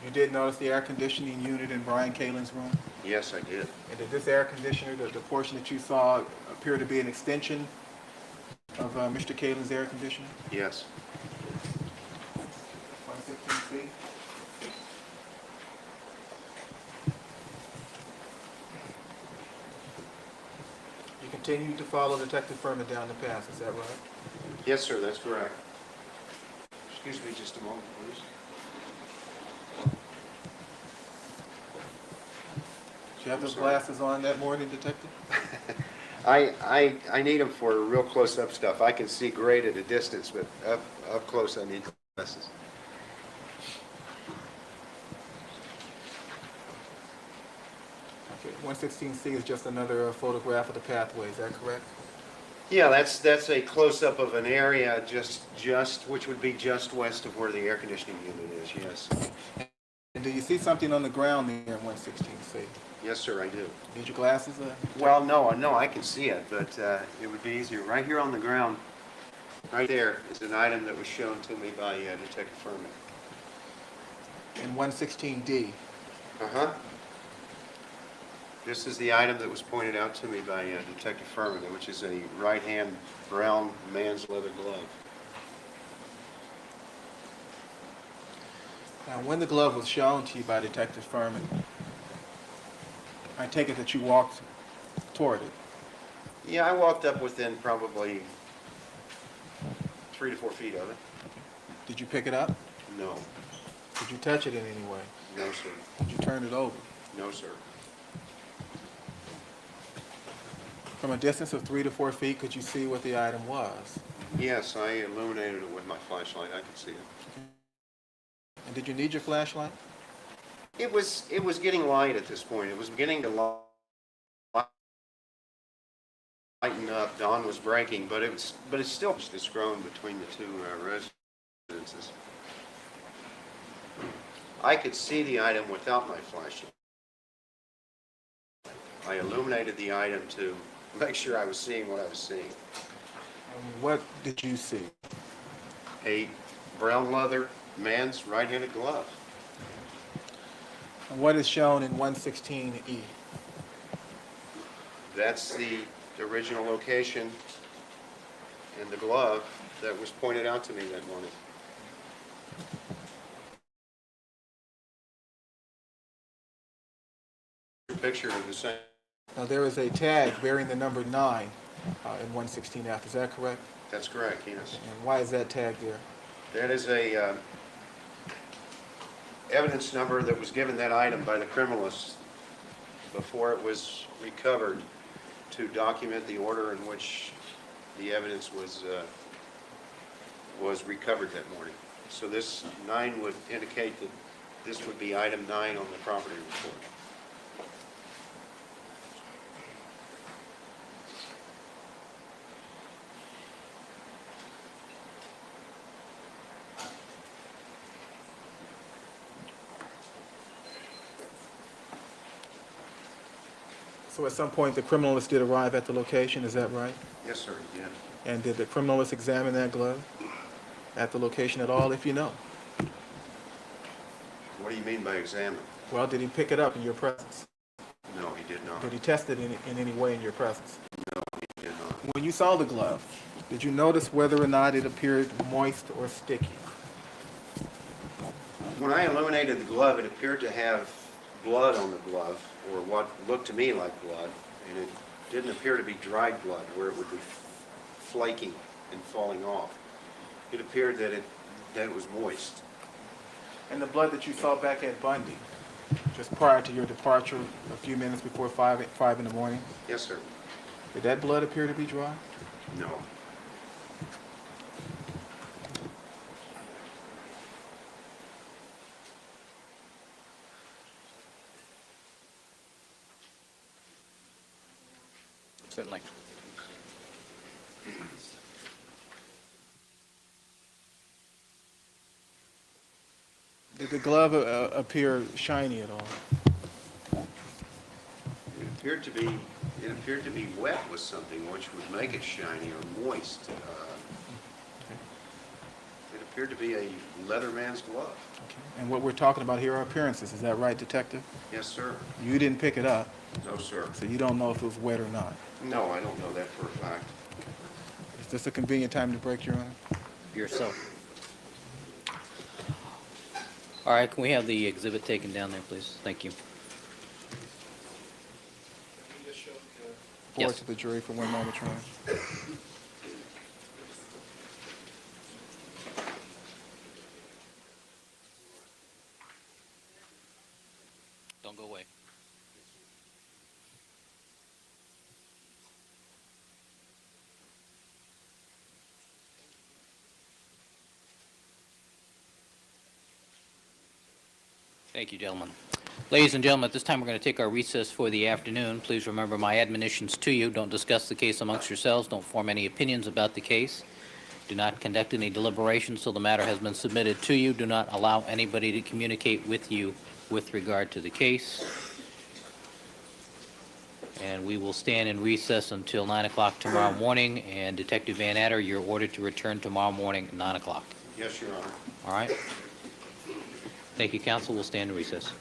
[SPEAKER 2] You did notice the air conditioning unit in Brian Kalin's room?
[SPEAKER 3] Yes, I did.
[SPEAKER 2] And did this air conditioner, the portion that you saw, appear to be an extension of Mr. Kalin's air conditioner?
[SPEAKER 3] Yes.
[SPEAKER 2] 116C? You continued to follow Detective Furman down the path, is that right?
[SPEAKER 3] Yes, sir, that's correct. Excuse me just a moment, please.
[SPEAKER 2] Did you have
[SPEAKER 3] I'm
[SPEAKER 2] those
[SPEAKER 3] sorry.
[SPEAKER 2] glasses on that morning, Detective?
[SPEAKER 3] I need them for real close-up stuff. I can see great at a distance, but up close I need glasses.
[SPEAKER 2] Okay, 116C is just another photograph of the pathway, is that correct?
[SPEAKER 3] Yeah, that's a close-up of an area which would be just west of where the air conditioning unit is, yes.
[SPEAKER 2] And do you see something on the ground there in 116C?
[SPEAKER 3] Yes, sir, I do.
[SPEAKER 2] Need your glasses?
[SPEAKER 3] Well, no, I can see it, but it would be easier. Right here on the ground, right there, is an item that was shown to me by Detective Furman.
[SPEAKER 2] In 116D,
[SPEAKER 3] Uh-huh. This is the item that was pointed out to me by Detective Furman, which is a right-hand brown man's leather glove.
[SPEAKER 2] now when the glove was shown to you by Detective Furman, I take it that you walked toward it.
[SPEAKER 3] Yeah, I walked up within probably 3 to 4 feet of it.
[SPEAKER 2] Did you pick it up?
[SPEAKER 3] No.
[SPEAKER 2] Did you touch it in any way?
[SPEAKER 3] No, sir.
[SPEAKER 2] Did you turn it over?
[SPEAKER 3] No, sir.
[SPEAKER 2] From a distance of 3 to 4 feet, could you see what the item was?
[SPEAKER 3] Yes, I illuminated it with my flashlight. I could see it.
[SPEAKER 2] And did you need your flashlight?
[SPEAKER 3] It was getting light at this point. It was beginning to lighten up. Dawn was breaking, but it's still just grown between the two residences. I could see the item without my flashlight. I illuminated the item to make sure I was seeing what I was seeing.
[SPEAKER 2] What did you see?
[SPEAKER 3] A brown leather man's right-handed glove.
[SPEAKER 2] And what is shown in 116E?
[SPEAKER 3] That's the original location and the glove that was pointed out to me that morning. Picture of the same.
[SPEAKER 2] Now there is a tag bearing the number 9 in 116F, is that correct?
[SPEAKER 3] That's correct, yes.
[SPEAKER 2] And why is that tag there?
[SPEAKER 3] That is a evidence number that was given that item by the criminalists before it was recovered to document the order in which the evidence was recovered that morning. So this 9 would indicate that this would be item 9 on the property report.
[SPEAKER 2] So at some point the criminalist did arrive at the location, is that right?
[SPEAKER 3] Yes, sir, he did.
[SPEAKER 2] And did the criminalist examine that glove at the location at all, if you know?
[SPEAKER 3] What do you mean by examine?
[SPEAKER 2] Well, did he pick it up in your presence?
[SPEAKER 3] No, he did not.
[SPEAKER 2] Did he test it in any way in your presence?
[SPEAKER 3] No, he did not.
[SPEAKER 2] When you saw the glove, did you notice whether or not it appeared moist or sticky?
[SPEAKER 3] When I illuminated the glove, it appeared to have blood on the glove, or what looked to me like blood, and it didn't appear to be dried blood where it would be flaking and falling off. It appeared that it was moist.
[SPEAKER 2] And the blood that you saw back at Bundy, just prior to your departure, a few minutes before 5 in the morning,
[SPEAKER 3] Yes, sir.
[SPEAKER 2] did that blood appear to be dry?
[SPEAKER 3] No.
[SPEAKER 4] Certainly.
[SPEAKER 2] Did the glove appear shiny at all?
[SPEAKER 3] It appeared to be wet with something which would make it shiny or moist. It appeared to be a leather man's glove.
[SPEAKER 2] Okay. And what we're talking about here are appearances, is that right, Detective?
[SPEAKER 3] Yes, sir.
[SPEAKER 2] You didn't pick it up,
[SPEAKER 3] No, sir.
[SPEAKER 2] so you don't know if it was wet or not.
[SPEAKER 3] No, I don't know that for a fact.
[SPEAKER 2] Is this a convenient time to break, Your Honor?
[SPEAKER 4] Yourself. All right, can we have the exhibit taken down there, please? Thank you.
[SPEAKER 2] Forward
[SPEAKER 4] Yes.
[SPEAKER 2] to the jury for 1 moment, Your Honor.
[SPEAKER 4] Thank you, gentlemen. Ladies and gentlemen, at this time, we're going to take our recess for the afternoon. Please remember my admonitions to you. Don't discuss the case amongst yourselves. Don't form any opinions about the case. Do not conduct any deliberations till the matter has been submitted to you. Do not allow anybody to communicate with you with regard to the case. And we will stand in recess until 9 o'clock tomorrow morning. And Detective Van Adder, you're ordered to return tomorrow morning at 9 o'clock.
[SPEAKER 3] Yes, Your Honor.
[SPEAKER 4] All right? Thank you, counsel. We'll stand in recess.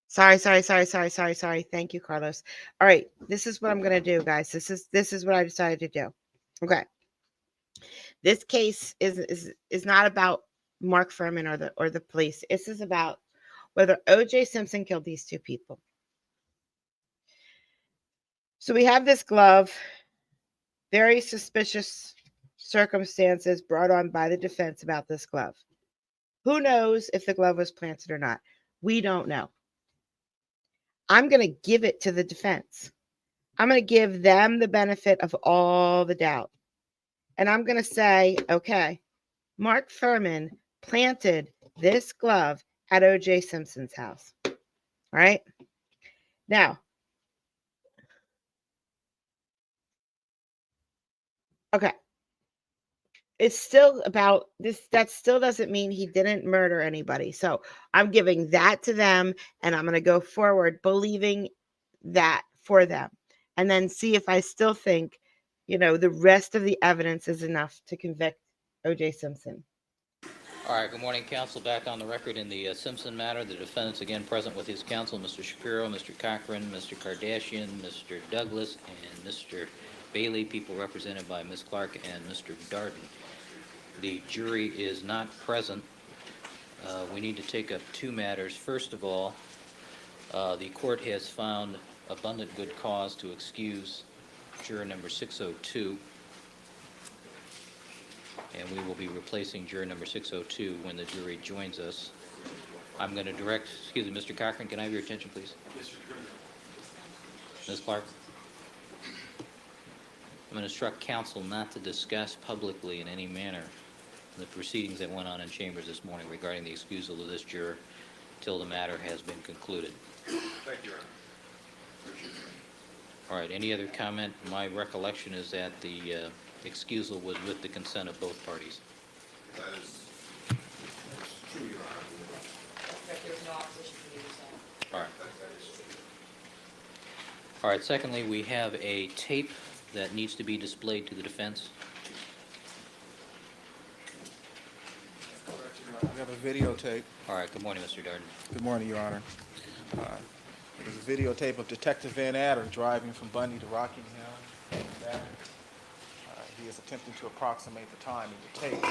[SPEAKER 1] Sorry. Thank you, Carlos. All right, this is what I'm gonna do, guys. This is what I decided to do. Okay. This case is not about Mark Furman or the police. This is about whether OJ Simpson killed these two people. So we have this glove, very suspicious circumstances brought on by the defense about this glove. Who knows if the glove was planted or not? We don't know. I'm going to give it to the defense. I'm going to give them the benefit of all the doubt. And I'm going to say, okay, Mark Furman planted this glove at OJ Simpson's house. All right. Now, okay. It's still about this. That still doesn't mean he didn't murder anybody. So I'm giving that to them, and I'm going to go forward believing that for them, and then see if I still think, the rest of the evidence is enough to convict OJ Simpson.
[SPEAKER 4] All right, good morning, counsel. Back on the record in the Simpson matter. The defendant's again present with his counsel, Mr. Shapiro, Mr. Cochran, Mr. Kardashian, Mr. Douglas, and Mr. Bailey, people represented by Ms. Clark and Mr. Darden. The jury is not present. We need to take up two matters. First of all, the court has found abundant good cause to excuse juror number 602, and we will be replacing juror number 602 when the jury joins us. I'm going to direct, excuse me, Mr. Cochran, can I have your attention, please? Yes, sir. Ms. Clark? I'm going to instruct counsel not to discuss publicly in any manner the proceedings that went on in chambers this morning regarding the excusal of this juror till the matter has been concluded.
[SPEAKER 5] Thank you, Your Honor.
[SPEAKER 4] All right, any other comment? My recollection is that the excusal was with the consent of both parties.
[SPEAKER 5] That is true, Your Honor.
[SPEAKER 6] That there's no opposition from either side.
[SPEAKER 4] All right.
[SPEAKER 5] That is true.
[SPEAKER 4] All right, secondly, we have a tape that needs to be displayed to the defense.
[SPEAKER 2] We have a videotape.
[SPEAKER 4] All right, good morning, Mr. Darden.
[SPEAKER 2] Good morning, Your Honor. There's a videotape of Detective Van Adder driving from Bundy to Rockingham. He is attempting to approximate the time in the tape.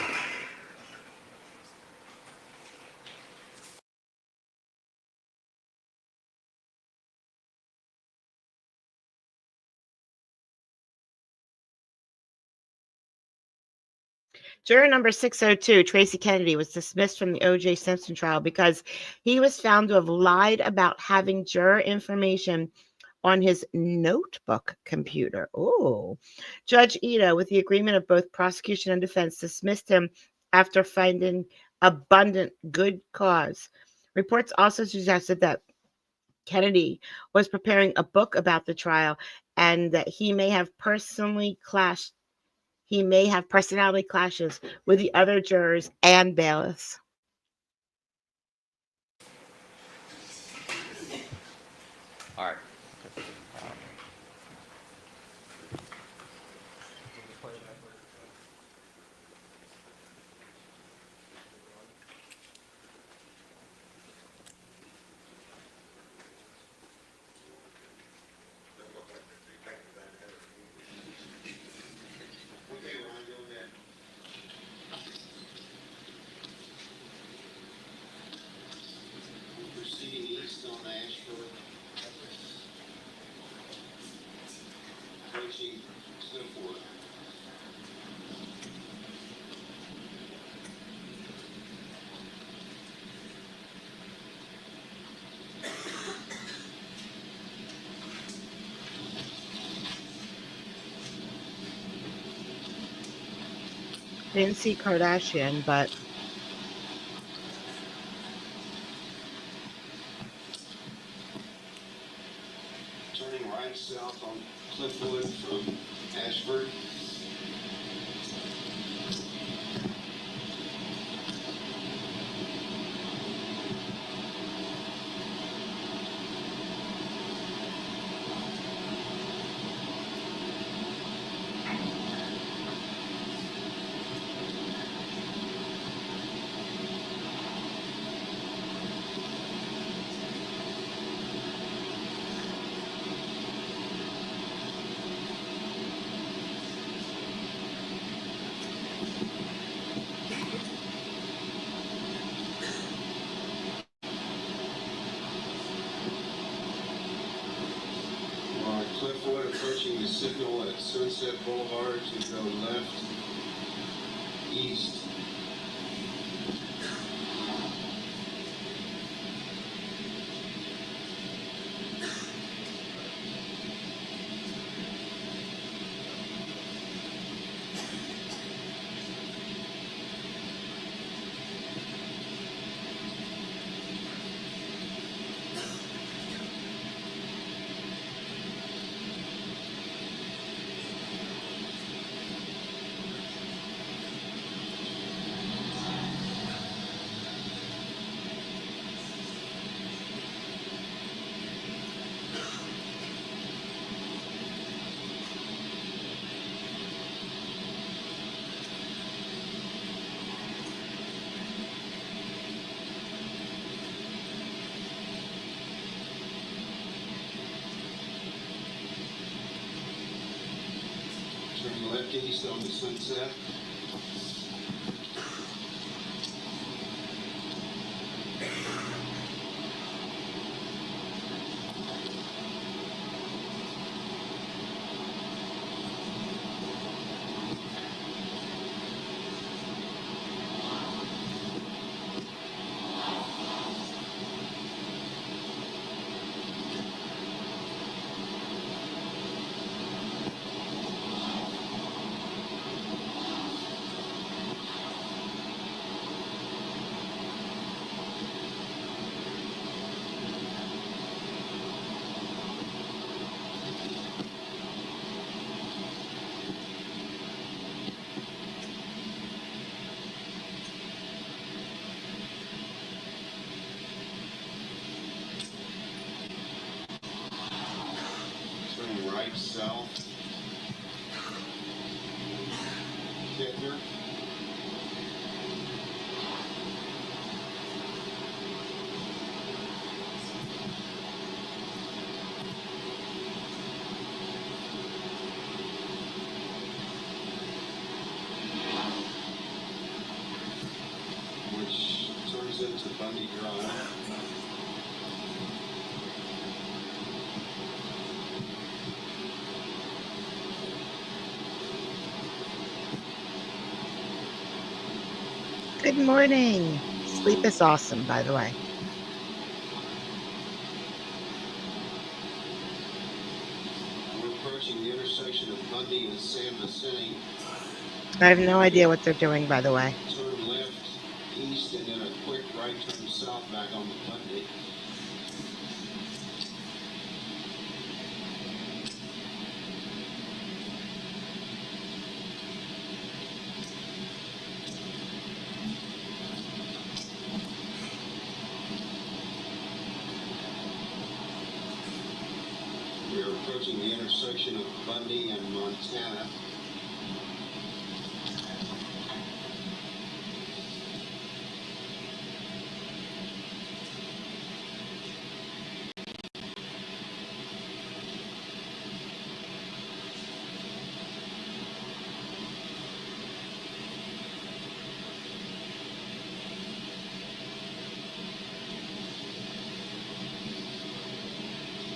[SPEAKER 1] Juror number 602, Tracy Kennedy, was dismissed from the OJ Simpson trial because he was found to have lied about having juror information on his notebook computer. Oh, Judge Ito, with the agreement of both prosecution and defense, dismissed him after finding abundant good cause. Reports also suggested that Kennedy was preparing a book about the trial and that he may have personality clashes with the other jurors and bailiffs.
[SPEAKER 4] All right.
[SPEAKER 3] east on Ashford. Approaching Cliffwood.
[SPEAKER 1] Didn't see Kardashian, but
[SPEAKER 3] Turning right south on Cliffwood from Ashford. On Cliffwood, approaching the signal at Sunset Boulevard to go left, east. Turn left east on the Sunset. Turning right south. Kettner. Which turns into Bundy Drive.
[SPEAKER 1] good morning. Sleep is awesome, by the way.
[SPEAKER 3] We're approaching the intersection of Bundy and San Vicente.
[SPEAKER 1] I have no idea what they're doing, by the way.
[SPEAKER 3] Turn left east and then a quick right turn south back on the Bundy. We're approaching the intersection of Bundy and Montana.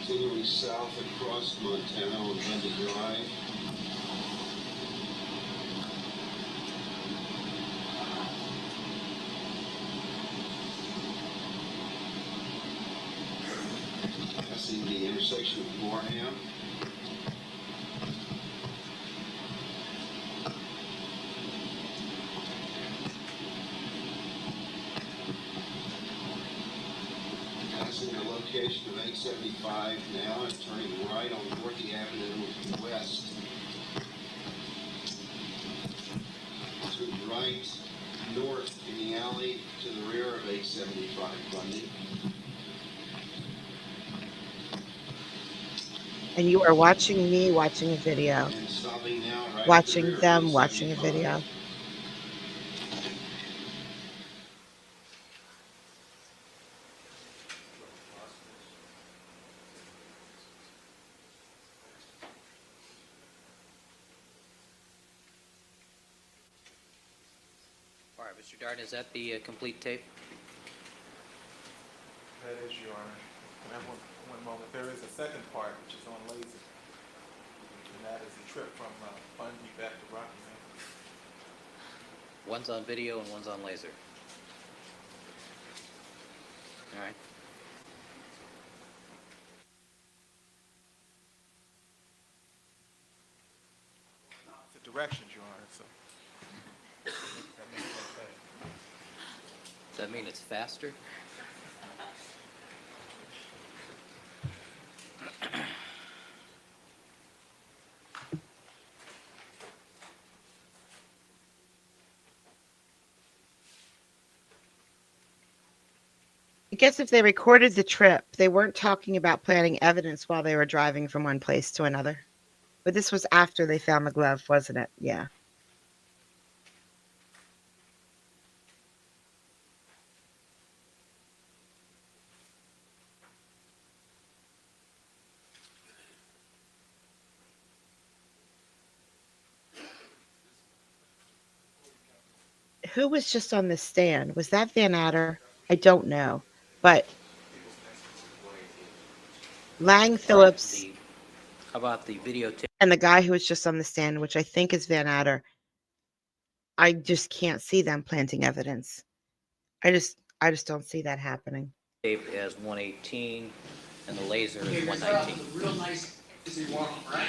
[SPEAKER 3] continuing south across Montana on Linda Drive. Passing the intersection of Gorham. Passing the location of 875 now and turning right on Dorothy Avenue west. To the right, north in the alley to the rear of 875 Bundy.
[SPEAKER 1] And you are watching me watching a video,
[SPEAKER 3] And stopping now right at the
[SPEAKER 1] watching
[SPEAKER 3] rear of
[SPEAKER 1] them watching a
[SPEAKER 3] 875.
[SPEAKER 1] video.
[SPEAKER 4] All right, Mr. Darden, is that the complete tape?
[SPEAKER 2] That is, Your Honor. Can I have one moment? There is a second part, which is on laser, and that is the trip from Bundy back to Rockingham.
[SPEAKER 4] One's on video and one's on laser. All right.
[SPEAKER 2] It's the directions, Your Honor, so that makes it okay.
[SPEAKER 4] Does that mean it's faster?
[SPEAKER 1] I guess if they recorded the trip, they weren't talking about planting evidence while they were driving from one place to another. But this was after they found the glove, wasn't it? Yeah. Who was just on the stand? Was that Van Adder? I don't know. But Lang Phillips
[SPEAKER 4] How about the videotape?
[SPEAKER 1] and the guy who was just on the stand, which I think is Van Adder, I just can't see them planting evidence. I just don't see that happening.
[SPEAKER 4] As 118 and the laser is 119.
[SPEAKER 7] Real nice, easy warm up, right?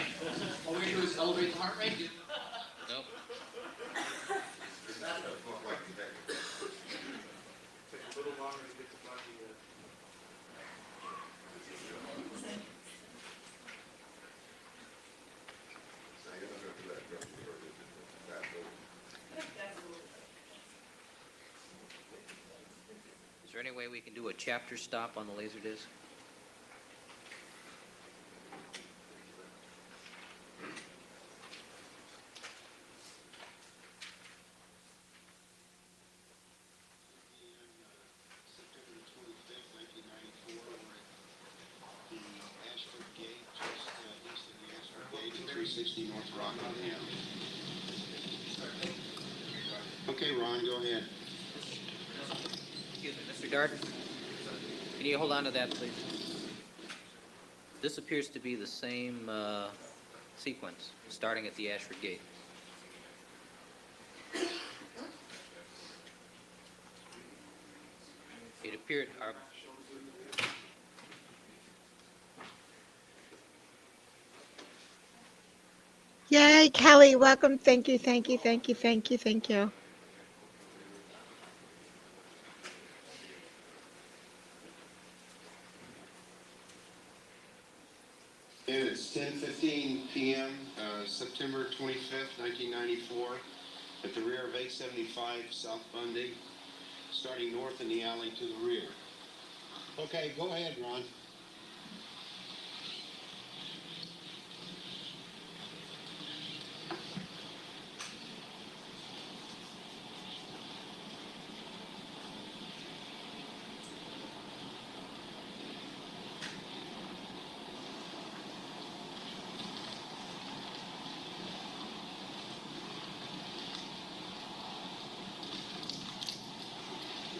[SPEAKER 7] All we do is elevate the heart rate.
[SPEAKER 4] Nope.
[SPEAKER 2] Take a little longer to get to Bundy.
[SPEAKER 4] Is there any way we can do a chapter stop on the laser disc?
[SPEAKER 3] September 25th, 1994, we're at the Ashford Gate, just east of the Ashford Gate, at 360 North Rockingham. Okay, Ron, go ahead.
[SPEAKER 4] Excuse me, Mr. Darden? Can you hold on to that, please? This appears to be the same sequence, starting at the Ashford Gate. It appeared...
[SPEAKER 1] Yay, Kelly, welcome. Thank you, thank you, thank you, thank you, thank you.
[SPEAKER 3] And it's 10:15 p.m., September 25th, 1994, at the rear of 875 South Bundy, starting north in the alley to the rear. Okay, go ahead, Ron.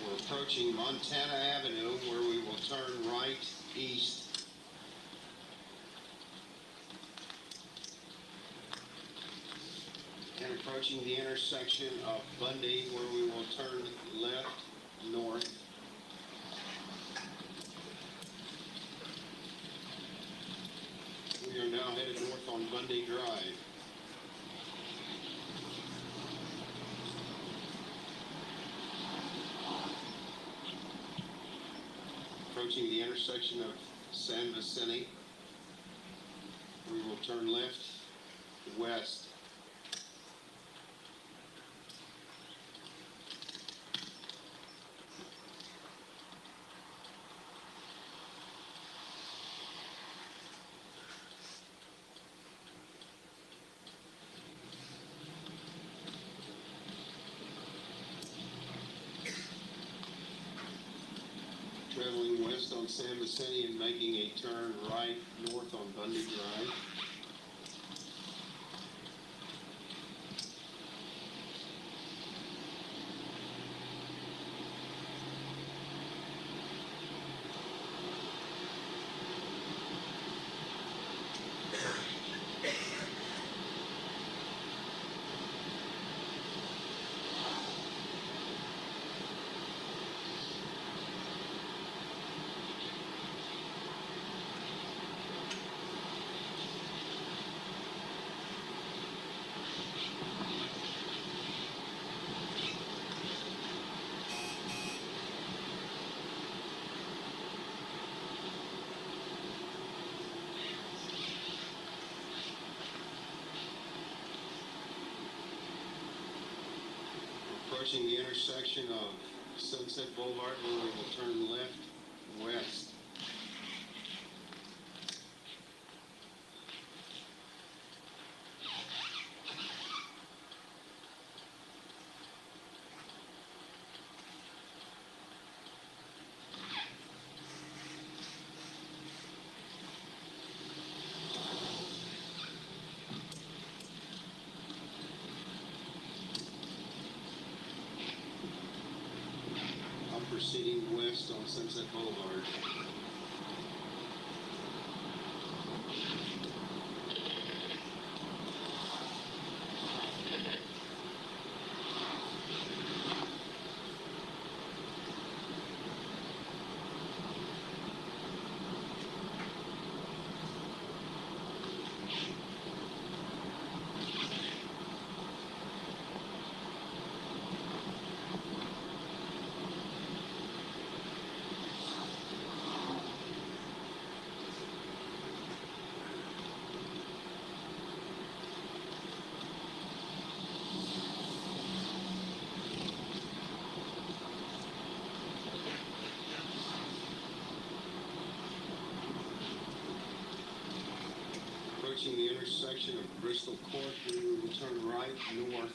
[SPEAKER 3] We're approaching Montana Avenue, where we will turn right east Approaching the intersection of Bundy where we will turn left north. We are now headed north on Bundy Drive. Approaching the intersection of San Vicente, we will turn left west. Traveling west on San Vicente and making a turn right north on Bundy Drive. Approaching the intersection of Sunset Boulevard where we will turn left west. I'm proceeding west on Sunset Boulevard. Approaching the intersection of Bristol Court, we will turn right north.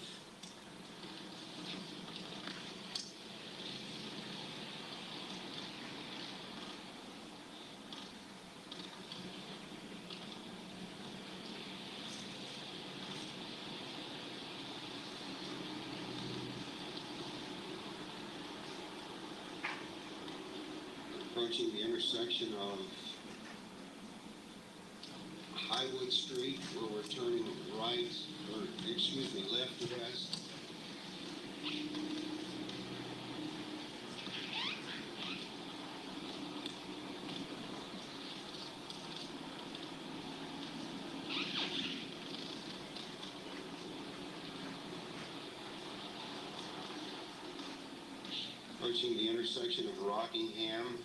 [SPEAKER 3] Approaching the intersection of Highwood Street, where we're turning right, or excuse me, left west. Approaching the intersection of Rockingham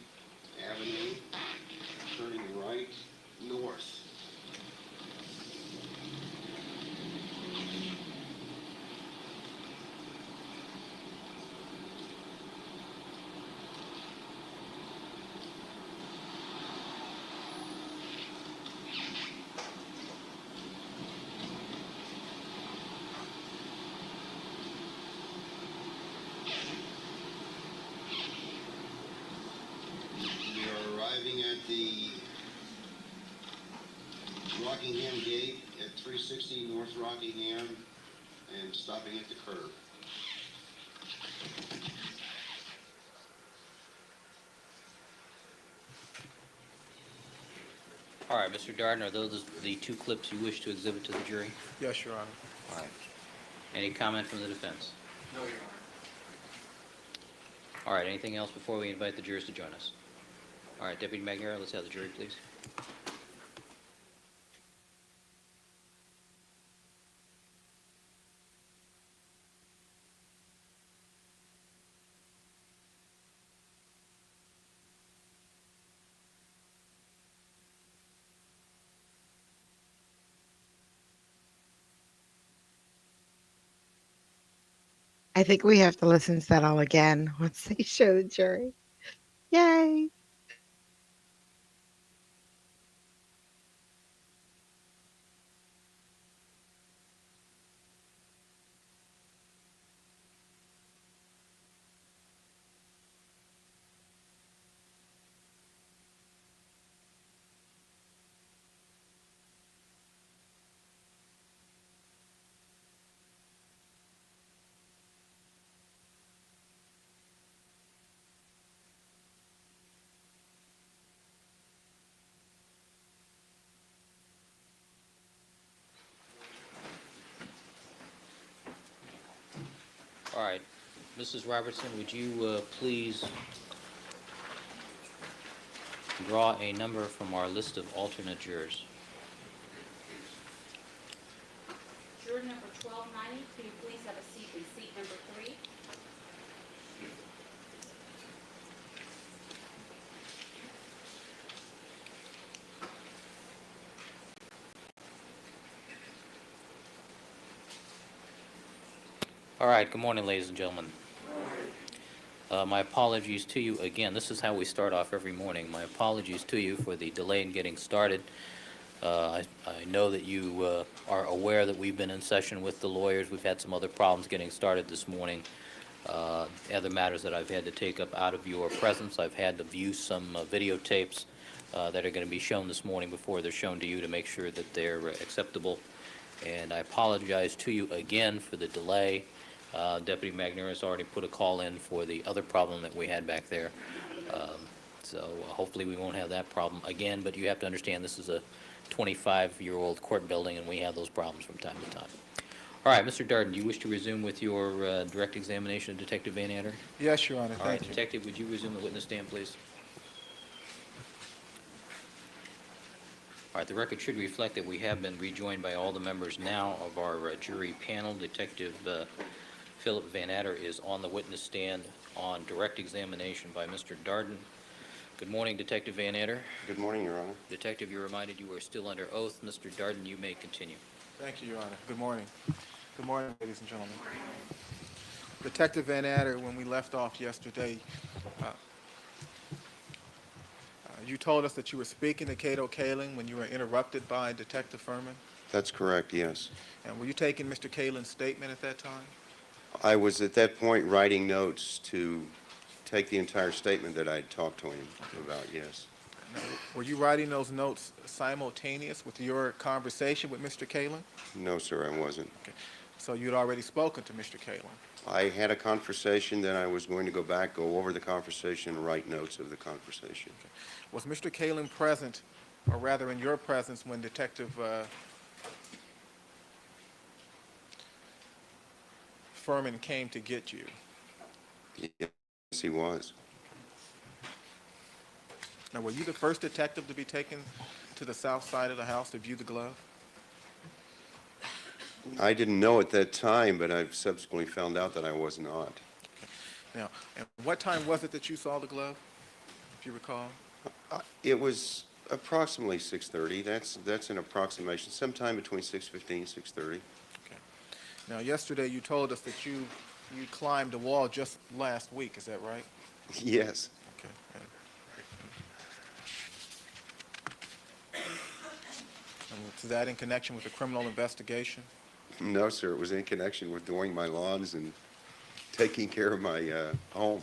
[SPEAKER 3] Avenue, turning right north. We are arriving at the Rockingham Gate at 360 North Rockingham and stopping at the curb.
[SPEAKER 4] All right, Mr. Darden, are those the two clips you wish to exhibit to the jury?
[SPEAKER 2] Yes, Your Honor.
[SPEAKER 4] All right. Any comment from the defense?
[SPEAKER 7] No, Your Honor.
[SPEAKER 4] All right, anything else before we invite the jurors to join us? All right, Deputy McNair, let's have the jury, please.
[SPEAKER 1] I think we have to listen to that all again once they show the jury. Yay.
[SPEAKER 4] All right, Mrs. Robertson, would you please draw a number from our list of alternate jurors?
[SPEAKER 8] Juror number 1290, can you please have a seat in seat number 3?
[SPEAKER 4] All right, good morning, ladies and gentlemen. My apologies to you again. This is how we start off every morning. My apologies to you for the delay in getting started. I know that you are aware that we've been in session with the lawyers. We've had some other problems getting started this morning. Other matters that I've had to take up out of your presence. I've had to view some videotapes that are going to be shown this morning before they're shown to you to make sure that they're acceptable. And I apologize to you again for the delay. Deputy McNair has already put a call in for the other problem that we had back there. So hopefully we won't have that problem again, but you have to understand this is a 25-year-old court building, and we have those problems from time to time. All right, Mr. Darden, do you wish to resume with your direct examination of Detective Van Ander?
[SPEAKER 2] Yes, Your Honor,
[SPEAKER 4] All right,
[SPEAKER 2] thank you.
[SPEAKER 4] Detective, would you resume the witness stand, please? All right, the record should reflect that we have been rejoined by all the members now of our jury panel. Detective Philip Van Ander is on the witness stand on direct examination by Mr. Darden. Good morning, Detective Van Ander.
[SPEAKER 3] Good morning, Your Honor.
[SPEAKER 4] Detective, you're reminded you are still under oath. Mr. Darden, you may continue.
[SPEAKER 2] Thank you, Your Honor. Good morning. Good morning, ladies and gentlemen. Detective Van Adder, when we left off yesterday, you told us that you were speaking to Cato Kaling when you were interrupted by Detective Furman.
[SPEAKER 3] That's correct, yes.
[SPEAKER 2] And were you taking Mr. Kaling's statement at that time?
[SPEAKER 3] I was at that point writing notes to take the entire statement that I had talked to him about, yes.
[SPEAKER 2] Now, were you writing those notes simultaneous with your conversation with Mr. Kaling?
[SPEAKER 3] No, sir, I wasn't.
[SPEAKER 2] Okay. So you had already spoken to Mr. Kaling.
[SPEAKER 3] I had a conversation, then I was going to go back, go over the conversation, and write notes of the conversation.
[SPEAKER 2] Was Mr. Kaling present, or rather in your presence, when Detective Furman came to get you?
[SPEAKER 3] Yes, he was.
[SPEAKER 2] Now, were you the first detective to be taken to the south side of the house to view the glove?
[SPEAKER 3] I didn't know at that time, but I've subsequently found out that I was not.
[SPEAKER 2] Now, and what time was it that you saw the glove, if you recall?
[SPEAKER 3] It was approximately 6:30. That's an approximation, sometime between 6:15 and 6:30.
[SPEAKER 2] Okay. Now, yesterday you told us that you climbed a wall just last week. Is that right?
[SPEAKER 3] Yes.
[SPEAKER 2] Okay. And was that in connection with a criminal investigation?
[SPEAKER 3] No, sir, it was in connection with doing my lawns and taking care of my home.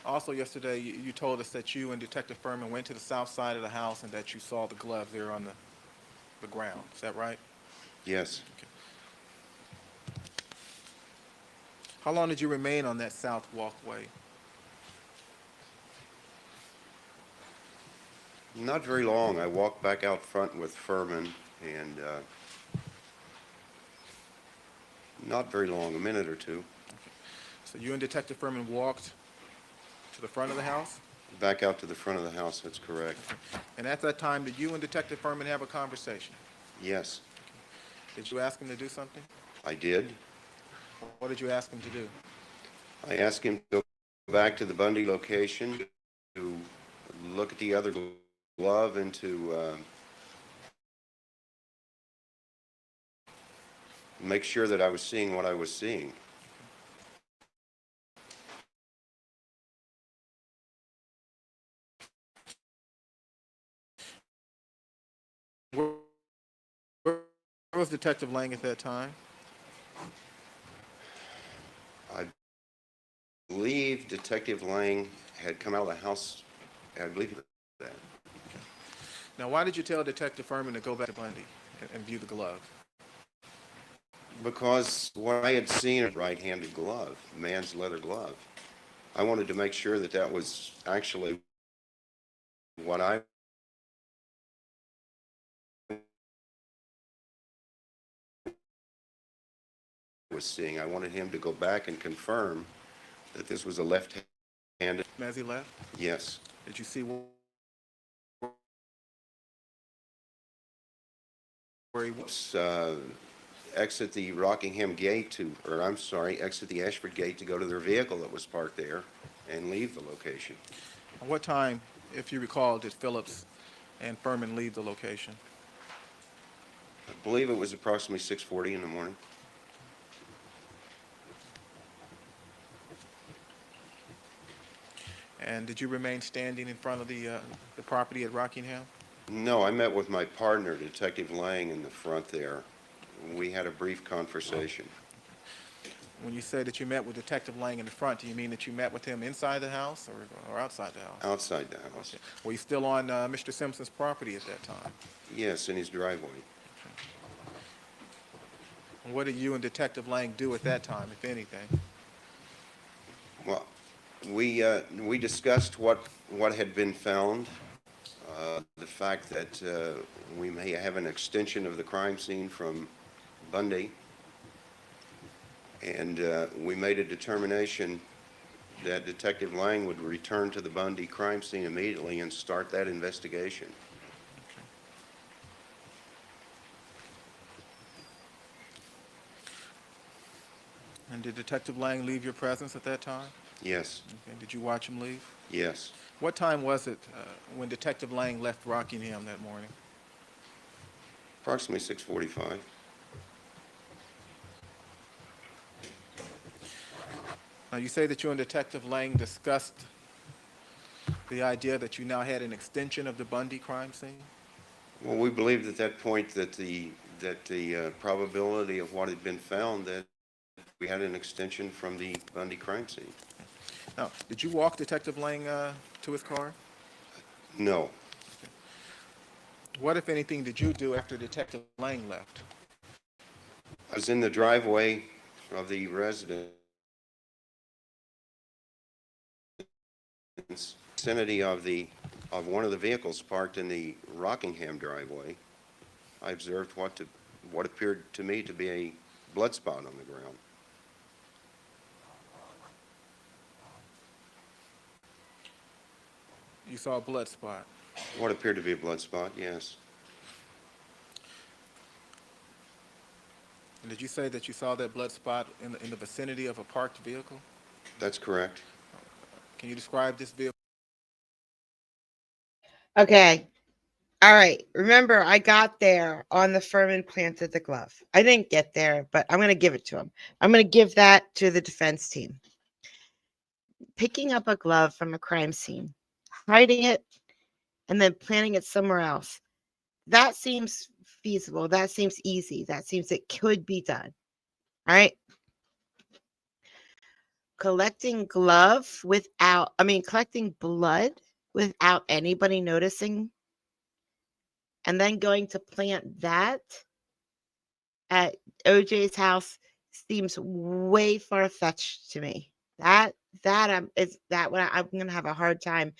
[SPEAKER 2] Also, yesterday you told us that you and Detective Furman went to the south side of the house and that you saw the glove there on the ground. Is that right?
[SPEAKER 3] Yes.
[SPEAKER 2] Okay. How long did you remain on that south walkway?
[SPEAKER 3] Not very long. I walked back out front with Furman, and not very long, a minute or two.
[SPEAKER 2] So you and Detective Furman walked to the front of the house?
[SPEAKER 3] Back out to the front of the house, that's correct.
[SPEAKER 2] And at that time, did you and Detective Furman have a conversation?
[SPEAKER 3] Yes,
[SPEAKER 2] Did you ask him to do something?
[SPEAKER 3] I did.
[SPEAKER 2] What did you ask him to do?
[SPEAKER 3] I asked him to go back to the Bundy location, to look at the other glove, and to make sure that I was seeing what I was seeing.
[SPEAKER 2] Where was Detective Lang at that time?
[SPEAKER 3] I believe Detective Lang had come out of the house, I believe that.
[SPEAKER 2] Now, why did you tell Detective Furman to go back to Bundy and view the glove?
[SPEAKER 3] Because what I had seen, a right-handed glove, a man's leather glove. I wanted to make sure that that was actually what I was seeing. I wanted him to go back and confirm that this was a left-handed.
[SPEAKER 2] As he left?
[SPEAKER 3] Yes.
[SPEAKER 2] Did you see where he was?
[SPEAKER 3] Exit the Rockingham gate to, or I'm sorry, exit the Ashford gate to go to their vehicle that was parked there and leave the location.
[SPEAKER 2] At what time, if you recall, did Phillips and Furman leave the location?
[SPEAKER 3] I believe it was approximately 6:40 in the morning.
[SPEAKER 2] And did you remain standing in front of the property at Rockingham?
[SPEAKER 3] No, I met with my partner, Detective Lang, in the front there. We had a brief conversation.
[SPEAKER 2] When you say that you met with Detective Lang in the front, do you mean that you met with him inside the house or outside the house?
[SPEAKER 3] Outside the house.
[SPEAKER 2] Okay. Were you still on Mr. Simpson's property at that time?
[SPEAKER 3] Yes, in his driveway.
[SPEAKER 2] And what did you and Detective Lang do at that time, if anything?
[SPEAKER 3] Well, we discussed what had been found, the fact that we may have an extension of the crime scene from Bundy, and we made a determination that Detective Lang would return to the Bundy crime scene immediately and start that investigation.
[SPEAKER 2] And did Detective Lang leave your presence at that time?
[SPEAKER 3] Yes,
[SPEAKER 2] Okay. Did you watch him leave?
[SPEAKER 3] yes.
[SPEAKER 2] What time was it when Detective Lang left Rockingham that morning?
[SPEAKER 3] Approximately 6:45.
[SPEAKER 2] Now, you say that you and Detective Lang discussed the idea that you now had an extension of the Bundy crime scene?
[SPEAKER 3] Well, we believed at that point that the probability of what had been found, that we had an extension from the Bundy crime scene.
[SPEAKER 2] Now, did you walk Detective Lang to his car?
[SPEAKER 3] No.
[SPEAKER 2] What, if anything, did you do after Detective Lang left?
[SPEAKER 3] I was in the driveway of the residence, vicinity of one of the vehicles parked in the Rockingham driveway. I observed what appeared to me to be a blood spot on the ground.
[SPEAKER 2] You saw a blood spot.
[SPEAKER 3] What appeared to be a blood spot, yes.
[SPEAKER 2] And did you say that you saw that blood spot in the vicinity of a parked vehicle?
[SPEAKER 3] That's correct.
[SPEAKER 2] Can you describe this vehicle?
[SPEAKER 1] Okay. All right. Remember, I got there on the Furman planted the glove. I didn't get there, but I'm going to give it to him. I'm going to give that to the defense team. Picking up a glove from a crime scene, hiding it, and then planting it somewhere else. That seems feasible. That seems easy. That seems it could be done. All right. Collecting collecting blood without anybody noticing, and then going to plant that at OJ's house seems way far-fetched to me. I'm gonna have a hard time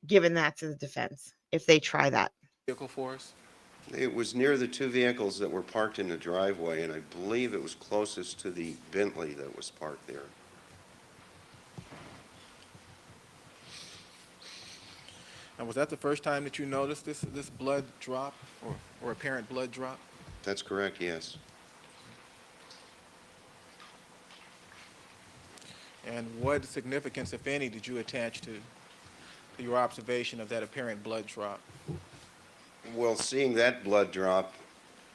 [SPEAKER 1] giving that to the defense. if they try that.
[SPEAKER 2] Vehicle for us?
[SPEAKER 3] It was near the two vehicles that were parked in the driveway, and I believe it was closest to the Bentley that was parked there.
[SPEAKER 2] And was that the first time that you noticed this blood drop or apparent blood drop?
[SPEAKER 3] That's correct, yes.
[SPEAKER 2] And what significance, if any, did you attach to your observation of that apparent blood drop?
[SPEAKER 3] Well, seeing that blood drop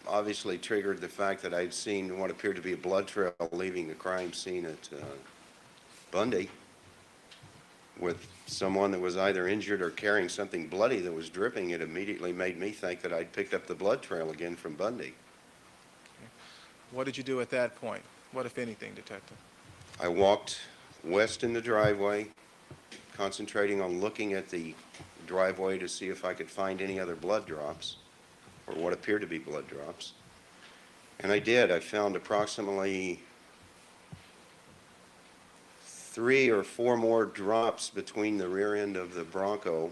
[SPEAKER 3] obviously triggered the fact that I'd seen what appeared to be a blood trail leaving the crime scene at Bundy with someone that was either injured or carrying something bloody that was dripping. It immediately made me think that I'd picked up the blood trail again from Bundy.
[SPEAKER 2] What did you do at that point? What, if anything, Detective?
[SPEAKER 3] I walked west in the driveway, concentrating on looking at the driveway to see if I could find any other blood drops, or what appeared to be blood drops. And I did. I found approximately 3 or 4 more drops between the rear end of the Bronco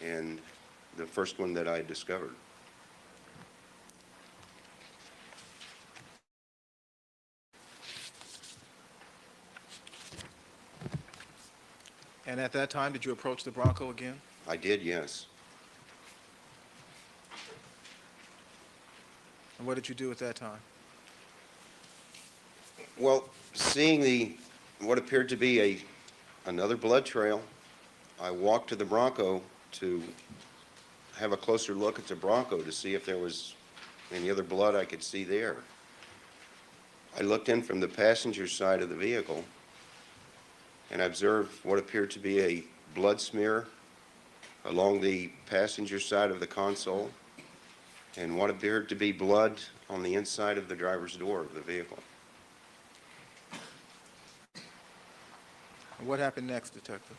[SPEAKER 3] and the first one that I discovered.
[SPEAKER 2] And at that time, did you approach the Bronco again?
[SPEAKER 3] I did, yes.
[SPEAKER 2] And what did you do at that time?
[SPEAKER 3] Well, seeing what appeared to be another blood trail, I walked to the Bronco to have a closer look at the Bronco to see if there was any other blood I could see there. I looked in from the passenger side of the vehicle and observed what appeared to be a blood smear along the passenger side of the console and what appeared to be blood on the inside of the driver's door of the vehicle.
[SPEAKER 2] And what happened next, Detective?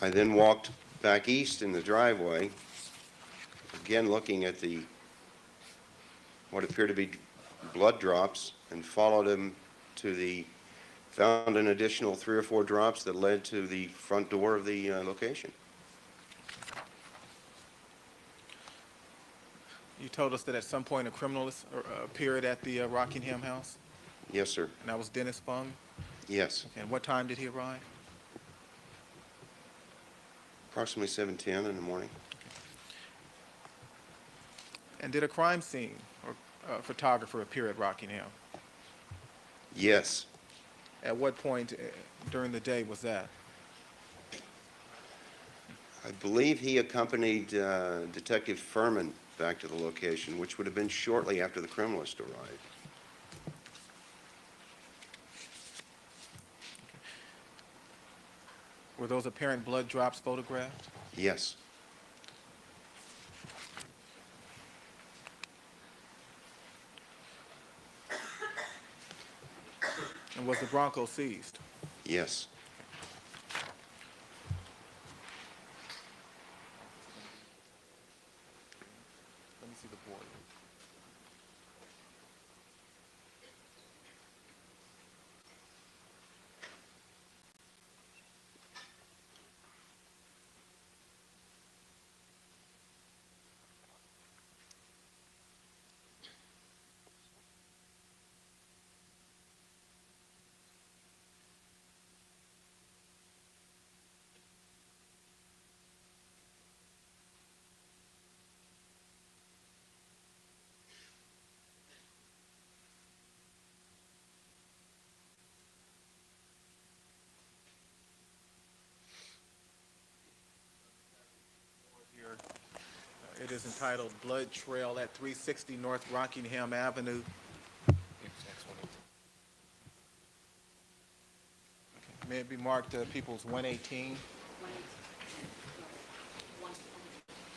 [SPEAKER 3] I then walked back east in the driveway, again looking at what appeared to be blood drops, and followed them found an additional 3 or 4 drops that led to the front door of the location.
[SPEAKER 2] You told us that at some point a criminal appeared at the Rockingham house,
[SPEAKER 3] Yes, sir.
[SPEAKER 2] and that was Dennis Fung.
[SPEAKER 3] Yes.
[SPEAKER 2] And what time did he arrive?
[SPEAKER 3] Approximately 7:10 in the morning.
[SPEAKER 2] And did a crime scene or photographer appear at Rockingham?
[SPEAKER 3] Yes.
[SPEAKER 2] At what point during the day was that?
[SPEAKER 3] I believe he accompanied Detective Furman back to the location, which would have been shortly after the criminalist arrived.
[SPEAKER 2] Were those apparent blood drops photographed?
[SPEAKER 3] Yes.
[SPEAKER 2] And was the Bronco seized?
[SPEAKER 3] Yes.
[SPEAKER 2] Let me see the board. Here, it is entitled Blood Trail at 360 North Rockingham Avenue. May it be marked People's 118,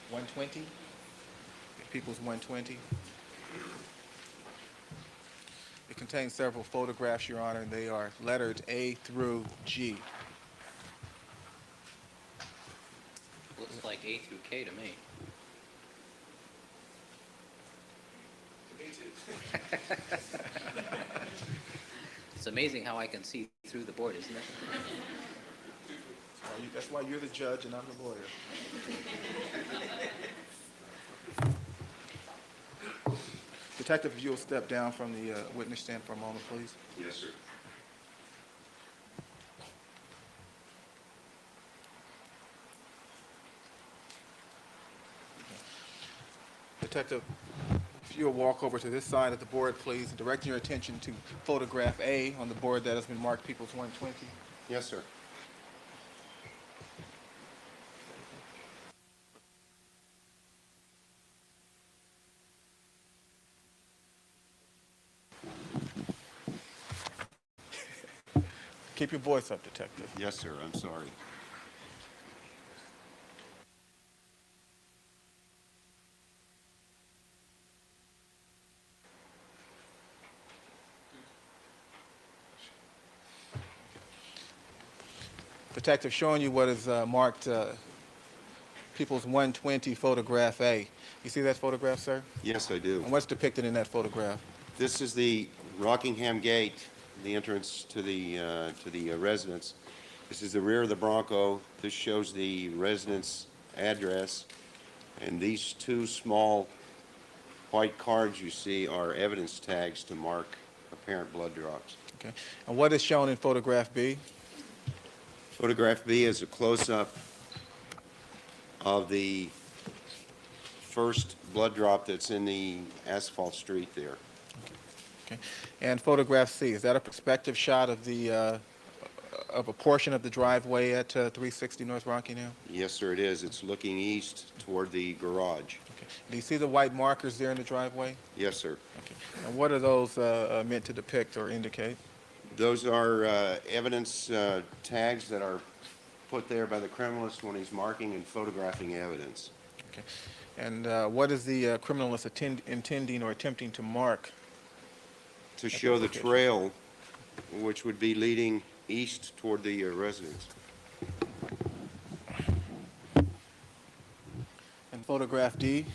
[SPEAKER 2] 120? People's 120. It contains several photographs, Your Honor, and they are lettered A through G.
[SPEAKER 4] Looks like A through K to me. It's amazing how I can see through the board, isn't it?
[SPEAKER 2] That's why you're the judge and I'm the lawyer. Detective, if you'll step down from the witness stand for a moment, please.
[SPEAKER 3] Yes, sir.
[SPEAKER 2] Detective, if you'll walk over to this side of the board, please, and direct your attention to photograph A on the board that has been marked People's 120.
[SPEAKER 3] Yes, sir.
[SPEAKER 2] Keep your voice up, Detective.
[SPEAKER 3] Yes, sir. I'm sorry.
[SPEAKER 2] Detective, showing you what is marked People's 120 photograph A. You see that photograph, sir?
[SPEAKER 3] Yes, I do.
[SPEAKER 2] And what's depicted in that photograph?
[SPEAKER 3] This is the Rockingham Gate, the entrance to the residence. This is the rear of the Bronco. This shows the residence address. And these two small white cards you see are evidence tags to mark apparent blood drops.
[SPEAKER 2] Okay. And what is shown in photograph B?
[SPEAKER 3] Photograph B is a close-up of the first blood drop that's in the asphalt street there.
[SPEAKER 2] Okay. And photograph C, is that a perspective shot of the of a portion of the driveway at 360 North Rockingham?
[SPEAKER 3] Yes, sir, it is. It's looking east toward the garage.
[SPEAKER 2] Okay. Do you see the white markers there in the driveway?
[SPEAKER 3] Yes, sir.
[SPEAKER 2] Okay. And what are those meant to depict or indicate?
[SPEAKER 3] Those are evidence tags that are put there by the criminalist when he's marking and photographing evidence.
[SPEAKER 2] Okay. And what is the criminalist intending or attempting to mark?
[SPEAKER 3] To show the trail, which would be leading east toward the residence.
[SPEAKER 2] And photograph D?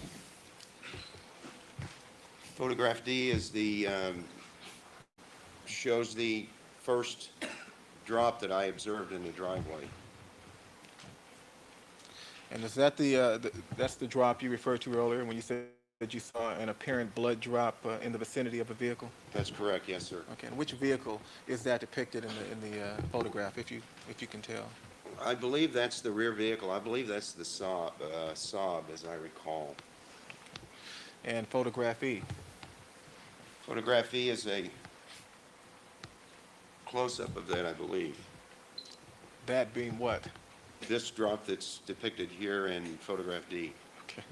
[SPEAKER 3] Photograph D is the shows the first drop that I observed in the driveway.
[SPEAKER 2] And is that that's the drop you referred to earlier when you said that you saw an apparent blood drop in the vicinity of a vehicle?
[SPEAKER 3] That's correct, yes, sir.
[SPEAKER 2] Okay. And which vehicle is that depicted in the photograph, if you can tell?
[SPEAKER 3] I believe that's the rear vehicle. I believe that's the Saab, as I recall.
[SPEAKER 2] And photograph E?
[SPEAKER 3] Photograph E is a close-up of that, I believe.
[SPEAKER 2] That being what?
[SPEAKER 3] This drop that's depicted here in photograph D.
[SPEAKER 2] Okay.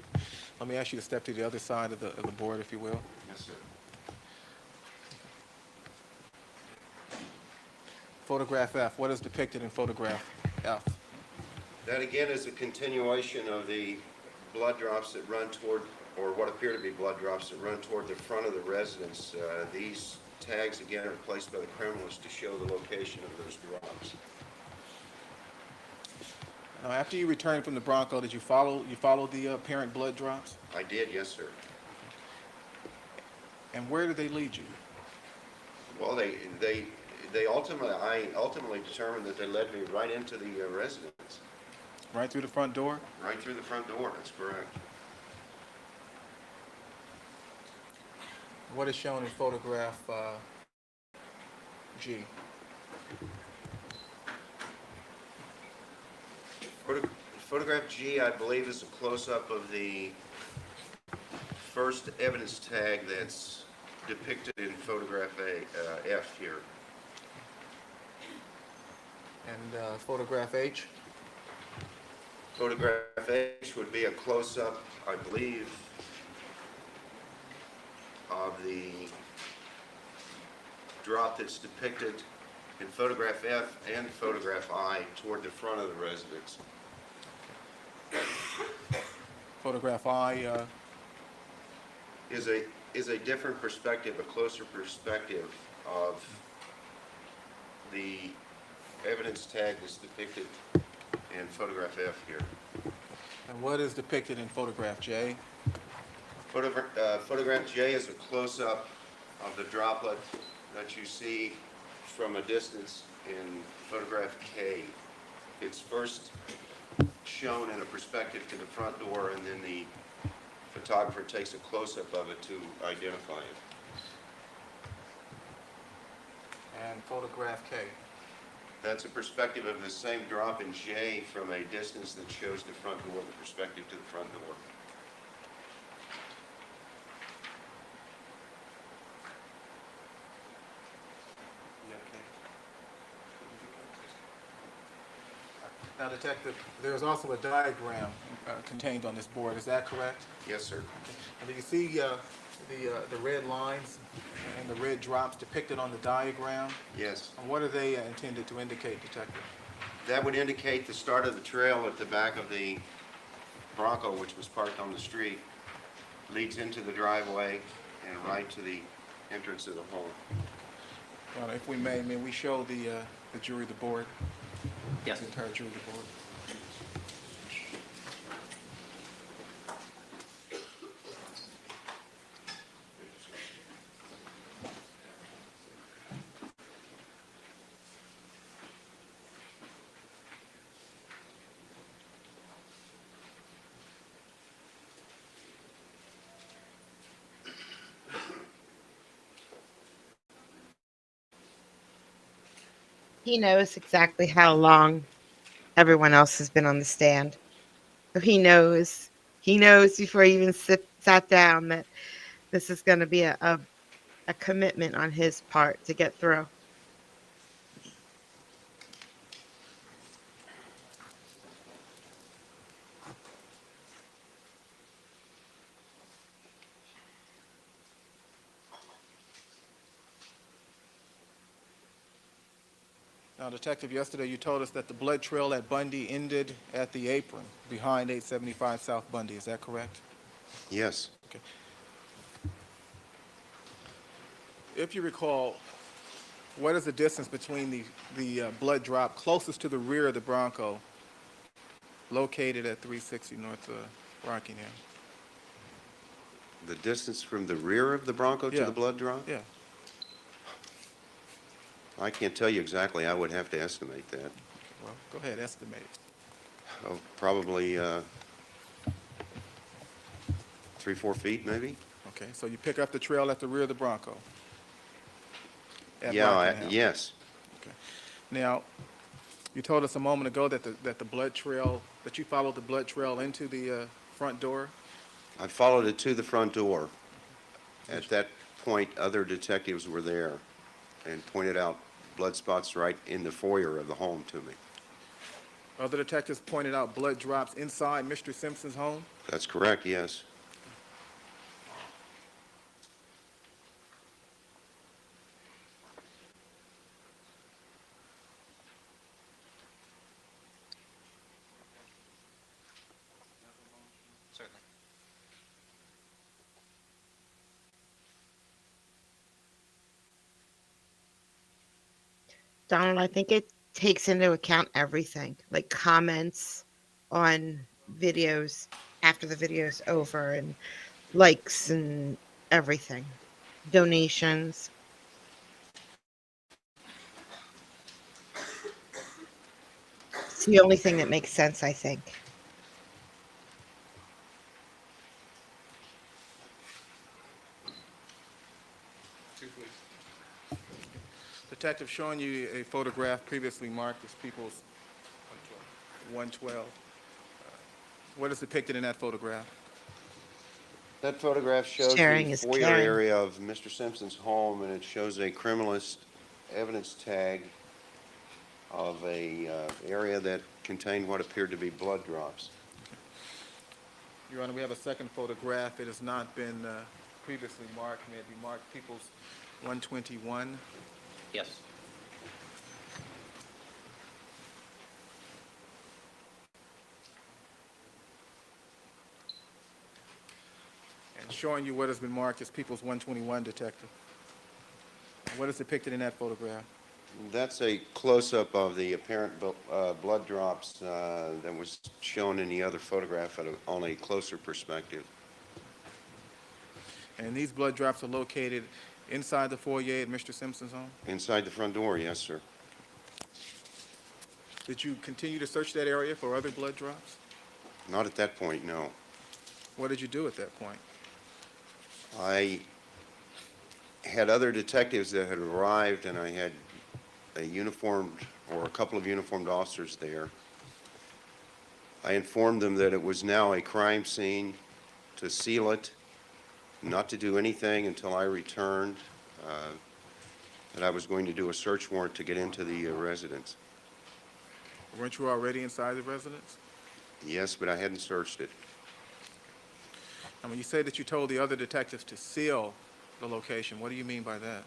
[SPEAKER 2] Let me ask you to step to the other side of the board, if you will.
[SPEAKER 3] Yes, sir.
[SPEAKER 2] Photograph F. What is depicted in photograph F?
[SPEAKER 3] That again is a continuation of the blood drops that run toward, or what appear to be blood drops that run toward the front of the residence. These tags again are placed by the criminalist to show the location of those drops.
[SPEAKER 2] Now, after you returned from the Bronco, did you follow the apparent blood drops?
[SPEAKER 3] I did, yes, sir.
[SPEAKER 2] And where did they lead you?
[SPEAKER 3] Well, I ultimately determined that they led me right into the residence.
[SPEAKER 2] Right through the front door?
[SPEAKER 3] Right through the front door, that's correct.
[SPEAKER 2] What is shown in photograph G?
[SPEAKER 3] Photograph G, I believe, is a close-up of the first evidence tag that's depicted in photograph F here.
[SPEAKER 2] And photograph H?
[SPEAKER 3] Photograph H would be a close-up, I believe, of the drop that's depicted in photograph F and photograph I toward the front of the residence.
[SPEAKER 2] Photograph I
[SPEAKER 3] Is a different perspective, a closer perspective of the evidence tag that's depicted in photograph F here.
[SPEAKER 2] and what is depicted in photograph J?
[SPEAKER 3] Photograph J is a close-up of the droplet that you see from a distance in photograph K. It's first shown in a perspective to the front door, and then the photographer takes a close-up of it to identify it.
[SPEAKER 2] And photograph K.
[SPEAKER 3] That's a perspective of the same drop in J from a distance that shows the front door, the perspective to the front door.
[SPEAKER 2] Now, Detective, there's also a diagram contained on this board. Is that correct?
[SPEAKER 3] Yes, sir.
[SPEAKER 2] And do you see the red lines and the red drops depicted on the diagram?
[SPEAKER 3] Yes.
[SPEAKER 2] And what are they intended to indicate, Detective?
[SPEAKER 3] That would indicate the start of the trail at the back of the Bronco, which was parked on the street, leads into the driveway and right to the entrance of the home.
[SPEAKER 2] Well, if we may we show the jury the board?
[SPEAKER 4] Yes.
[SPEAKER 2] The entire jury the board.
[SPEAKER 1] He knows exactly how long everyone else has been on the stand. So he knows before he even sat down that this is going to be a commitment on his part to get through.
[SPEAKER 2] Now, Detective, yesterday you told us that the blood trail at Bundy ended at the apron behind 875 South Bundy. Is that correct?
[SPEAKER 3] Yes.
[SPEAKER 2] Okay. If you recall, what is the distance between the blood drop closest to the rear of the Bronco, located at 360 North Rockingham?
[SPEAKER 3] The distance from the rear of the Bronco to
[SPEAKER 2] Yeah.
[SPEAKER 3] the blood drop?
[SPEAKER 2] Yeah.
[SPEAKER 3] I can't tell you exactly. I would have to estimate that.
[SPEAKER 2] Well, go ahead, estimate it.
[SPEAKER 3] Oh, probably 3-4 feet, maybe?
[SPEAKER 2] Okay, so you pick up the trail at the rear of the Bronco? At
[SPEAKER 3] Yeah,
[SPEAKER 2] Rockingham.
[SPEAKER 3] yes.
[SPEAKER 2] Okay. Now, you told us a moment ago that the blood trail, that you followed the blood trail into the front door?
[SPEAKER 3] I followed it to the front door. At that point, other detectives were there and pointed out blood spots right in the foyer of the home to me.
[SPEAKER 2] Other detectives pointed out blood drops inside Mr. Simpson's home?
[SPEAKER 3] That's correct, yes.
[SPEAKER 4] Certainly.
[SPEAKER 1] Donald, I think it takes into account everything, like comments on videos after the video's over and likes and everything, donations. It's the only thing that makes sense, I think.
[SPEAKER 2] Detective, showing you a photograph previously marked as People's 112. What is depicted in that photograph?
[SPEAKER 3] That photograph shows
[SPEAKER 1] Sharing
[SPEAKER 3] the
[SPEAKER 1] is
[SPEAKER 3] foyer
[SPEAKER 1] caring.
[SPEAKER 3] area of Mr. Simpson's home, and it shows a criminalist evidence tag of a area that contained what appeared to be blood drops.
[SPEAKER 2] Your Honor, we have a second photograph. It has not been previously marked. May it be marked People's 121.
[SPEAKER 4] Yes.
[SPEAKER 2] And showing you what has been marked as People's 121, Detective. What is depicted in that photograph?
[SPEAKER 3] That's a close-up of the apparent blood drops that was shown in the other photograph on a closer perspective.
[SPEAKER 2] And these blood drops are located inside the foyer at Mr. Simpson's home?
[SPEAKER 3] Inside the front door, yes, sir.
[SPEAKER 2] Did you continue to search that area for other blood drops?
[SPEAKER 3] Not at that point, no.
[SPEAKER 2] What did you do at that point?
[SPEAKER 3] I had other detectives that had arrived, and I had a uniformed, or a couple of uniformed officers there. I informed them that it was now a crime scene, to seal it, not to do anything until I returned, that I was going to do a search warrant to get into the residence.
[SPEAKER 2] Weren't you already inside the residence?
[SPEAKER 3] Yes, but I hadn't searched it.
[SPEAKER 2] And when you say that you told the other detectives to seal the location, what do you mean by that?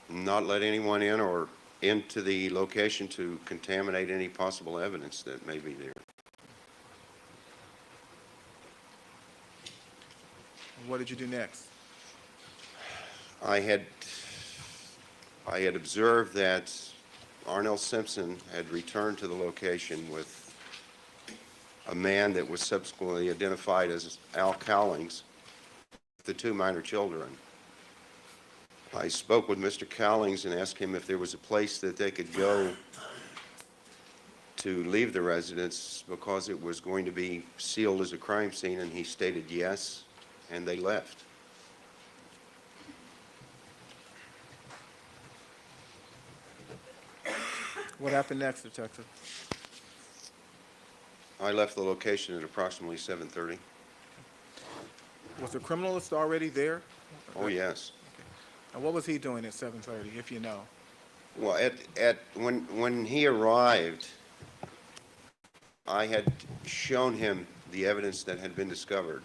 [SPEAKER 3] Not let anyone in or into the location to contaminate any possible evidence that may be there.
[SPEAKER 2] What did you do next?
[SPEAKER 3] I had observed that Arnell Simpson had returned to the location with a man that was subsequently identified as Al Cowlings, the two minor children. I spoke with Mr. Cowlings and asked him if there was a place that they could go to leave the residence because it was going to be sealed as a crime scene, and he stated yes, and they left.
[SPEAKER 2] What happened next, Detective?
[SPEAKER 3] I left the location at approximately 7:30.
[SPEAKER 2] Was the criminalist already there?
[SPEAKER 3] Oh, yes.
[SPEAKER 2] And what was he doing at 7:30, if you know?
[SPEAKER 3] Well, when he arrived, I had shown him the evidence that had been discovered.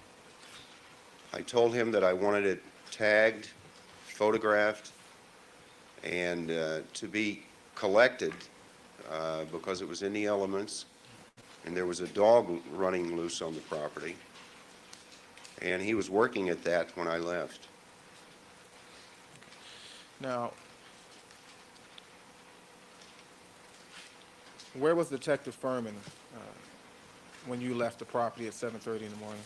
[SPEAKER 3] I told him that I wanted it tagged, photographed, and to be collected because it was in the elements, and there was a dog running loose on the property, and he was working at that when I left.
[SPEAKER 2] Now, where was Detective Furman when you left the property at 7:30 in the morning?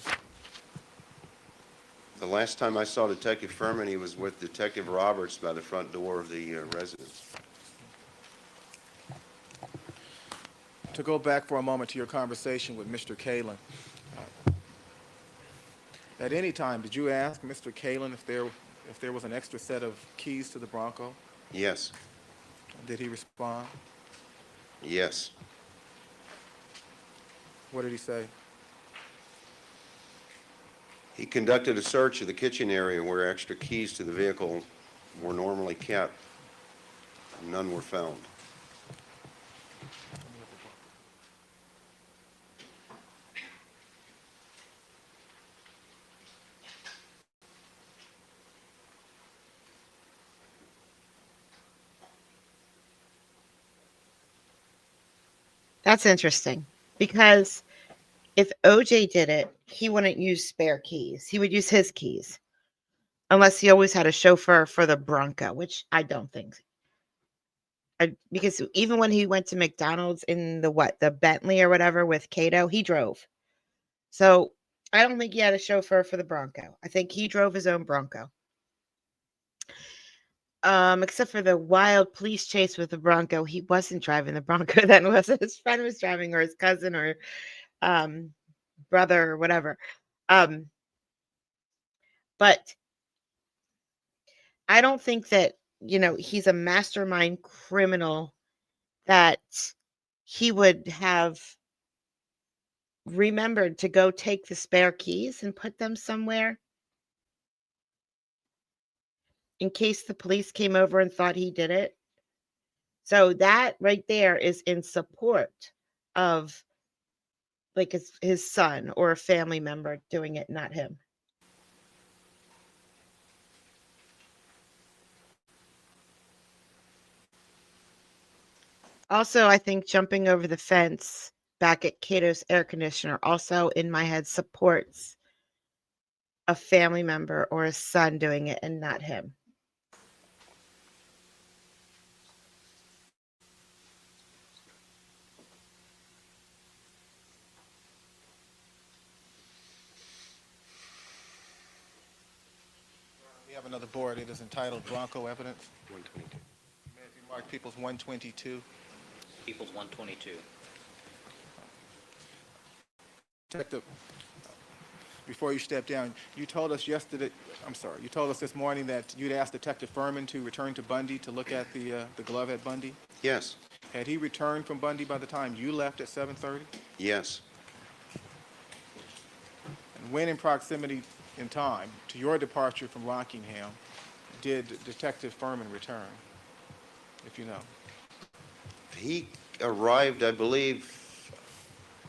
[SPEAKER 3] The last time I saw Detective Furman, he was with Detective Roberts by the front door of the residence.
[SPEAKER 2] To go back for a moment to your conversation with Mr. Kalin, at any time, did you ask Mr. Kalin if there was an extra set of keys to the Bronco?
[SPEAKER 3] Yes,
[SPEAKER 2] Did he respond?
[SPEAKER 3] yes.
[SPEAKER 2] What did he say?
[SPEAKER 3] He conducted a search of the kitchen area where extra keys to the vehicle were normally kept. None were found.
[SPEAKER 1] That's interesting because if OJ did it, he wouldn't use spare keys. He would use his keys unless he always had a chauffeur for the Bronco, which I don't think. Because even when he went to McDonald's in the Bentley or whatever with Cato, he drove. So I don't think he had a chauffeur for the Bronco. I think he drove his own Bronco. Except for the wild police chase with the Bronco, he wasn't driving the Bronco then, was it? His friend was driving, or his cousin, or um brother, or whatever. Um, but I don't think that, he's a mastermind criminal that he would have remembered to go take the spare keys and put them somewhere in case the police came over and thought he did it. So that right there is in support of like his son or a family member doing it, not him. Also, I think jumping over the fence back at Cato's air conditioner also in my head supports a family member or a son doing it and not him.
[SPEAKER 2] We have another board. It is entitled Bronco Evidence.
[SPEAKER 3] 122.
[SPEAKER 2] May it be marked People's 122.
[SPEAKER 4] People's 122.
[SPEAKER 2] Detective, before you step down, you told us you told us this morning that you'd asked Detective Furman to return to Bundy to look at the glove at Bundy.
[SPEAKER 3] Yes,
[SPEAKER 2] Had he returned from Bundy by the time you left at 7:30?
[SPEAKER 3] yes.
[SPEAKER 2] And when in proximity in time to your departure from Rockingham did Detective Furman return, if you know?
[SPEAKER 3] He arrived, I believe,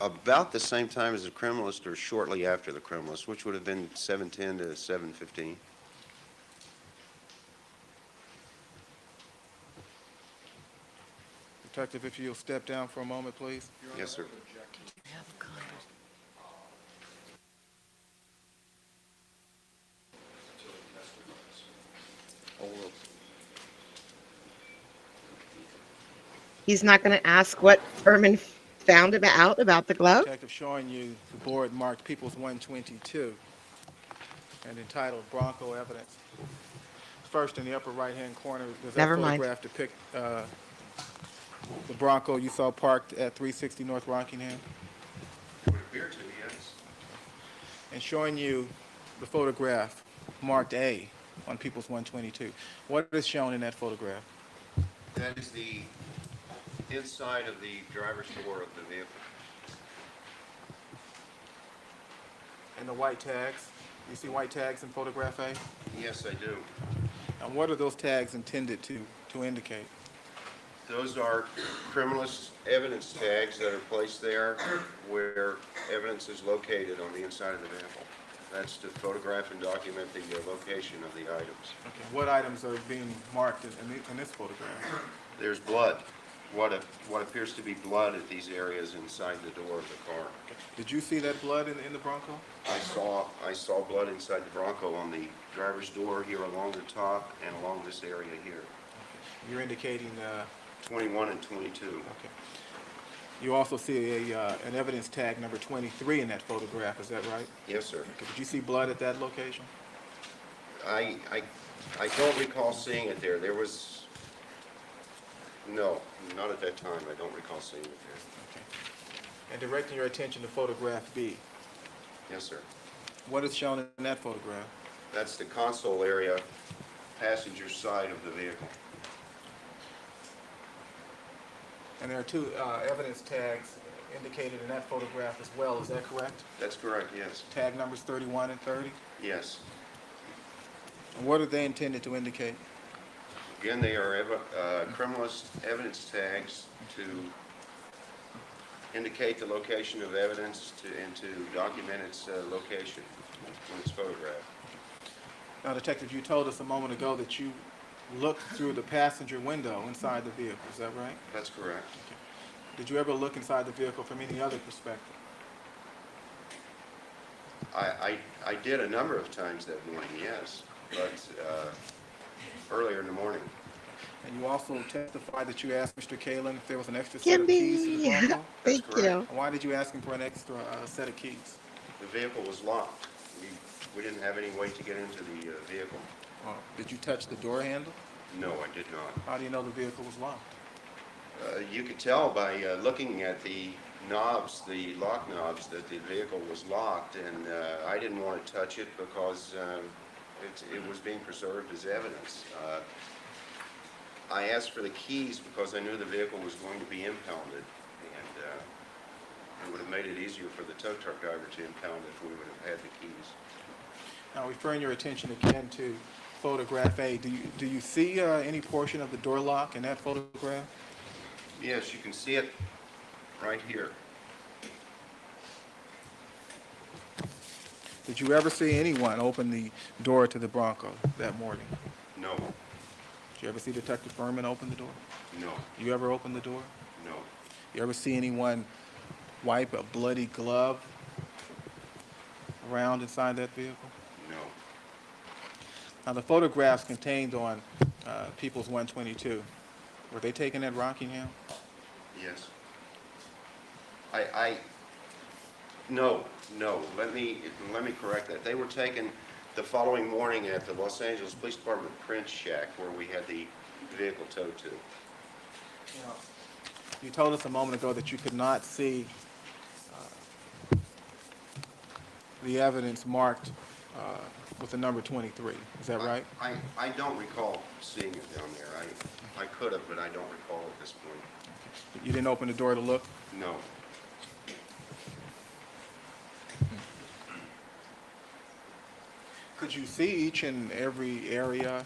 [SPEAKER 3] about the same time as the criminalist or shortly after the criminalist, which would have been 7:10 to 7:15.
[SPEAKER 2] Detective, if you'll step down for a moment, please.
[SPEAKER 3] Yes, sir.
[SPEAKER 1] He's not going to ask what Furman found out about the glove?
[SPEAKER 2] Detective, showing you the board marked People's 122 and entitled Bronco Evidence. First, in the upper right-hand corner, does that
[SPEAKER 1] Never mind.
[SPEAKER 2] photograph depict the Bronco you saw parked at 360 North Rockingham?
[SPEAKER 3] It would appear to, yes.
[SPEAKER 2] And showing you the photograph marked A on People's 122. What is shown in that photograph?
[SPEAKER 3] That is the inside of the driver's door of the vehicle.
[SPEAKER 2] And the white tags? You see white tags in photograph A?
[SPEAKER 3] Yes, I do.
[SPEAKER 2] And what are those tags intended to indicate?
[SPEAKER 3] Those are criminalist evidence tags that are placed there where evidence is located on the inside of the vehicle. That's to photograph and document the location of the items.
[SPEAKER 2] Okay. What items are being marked in this photograph?
[SPEAKER 3] There's blood. What appears to be blood at these areas inside the door of the car.
[SPEAKER 2] Did you see that blood in the Bronco?
[SPEAKER 3] I saw blood inside the Bronco on the driver's door here along the top and along this area here.
[SPEAKER 2] You're indicating
[SPEAKER 3] 21 and 22.
[SPEAKER 2] okay. You also see an evidence tag number 23 in that photograph, is that right?
[SPEAKER 3] Yes, sir.
[SPEAKER 2] Okay. Did you see blood at that location?
[SPEAKER 3] I don't recall seeing it there. There was no, not at that time. I don't recall seeing it there.
[SPEAKER 2] Okay. And directing your attention to photograph B.
[SPEAKER 3] Yes, sir.
[SPEAKER 2] What is shown in that photograph?
[SPEAKER 3] That's the console area, passenger side of the vehicle.
[SPEAKER 2] And there are two evidence tags indicated in that photograph as well, is that correct?
[SPEAKER 3] That's correct, yes.
[SPEAKER 2] Tag numbers 31 and 30?
[SPEAKER 3] Yes.
[SPEAKER 2] And what are they intended to indicate?
[SPEAKER 3] Again, they are criminalist evidence tags to indicate the location of evidence and to document its location when it's photographed.
[SPEAKER 2] Now, Detective, you told us a moment ago that you looked through the passenger window inside the vehicle, is that right?
[SPEAKER 3] That's correct.
[SPEAKER 2] Okay. Did you ever look inside the vehicle from any other perspective?
[SPEAKER 3] I did a number of times that morning, yes, but earlier in the morning.
[SPEAKER 2] And you also testified that you asked Mr. Kalin if there was an extra set of keys to the
[SPEAKER 1] Kimby.
[SPEAKER 2] Bronco?
[SPEAKER 1] Thank
[SPEAKER 3] correct.
[SPEAKER 1] you.
[SPEAKER 2] And why did you ask him for an extra set of keys?
[SPEAKER 3] The vehicle was locked. We didn't have any way to get into the vehicle.
[SPEAKER 2] Did you touch the door handle?
[SPEAKER 3] No, I did not.
[SPEAKER 2] How do you know the vehicle was locked?
[SPEAKER 3] You could tell by looking at the knobs, the lock knobs, that the vehicle was locked, and I didn't want to touch it because it was being preserved as evidence. I asked for the keys because I knew the vehicle was going to be impounded, and it would have made it easier for the tow truck driver to impound if we would have had the keys.
[SPEAKER 2] Now, referring your attention again to photograph A, do you see any portion of the door lock in that photograph?
[SPEAKER 3] Yes, you can see it right here.
[SPEAKER 2] Did you ever see anyone open the door to the Bronco that morning?
[SPEAKER 3] No,
[SPEAKER 2] Did you ever see Detective Furman open the door?
[SPEAKER 3] no,
[SPEAKER 2] You ever open the door?
[SPEAKER 3] no,
[SPEAKER 2] You ever see anyone wipe a bloody glove around inside that vehicle?
[SPEAKER 3] no.
[SPEAKER 2] Now, the photographs contained on People's 122, were they taken at Rockingham?
[SPEAKER 3] Yes. No. Let me correct that. They were taken the following morning at the Los Angeles Police Department print shack where we had the vehicle towed to.
[SPEAKER 2] You told us a moment ago that you could not see the evidence marked with the number 23. Is that right?
[SPEAKER 3] I don't recall seeing it down there. I could have, but I don't recall at this point.
[SPEAKER 2] You didn't open the door to look?
[SPEAKER 3] No.
[SPEAKER 2] Could you see each and every area,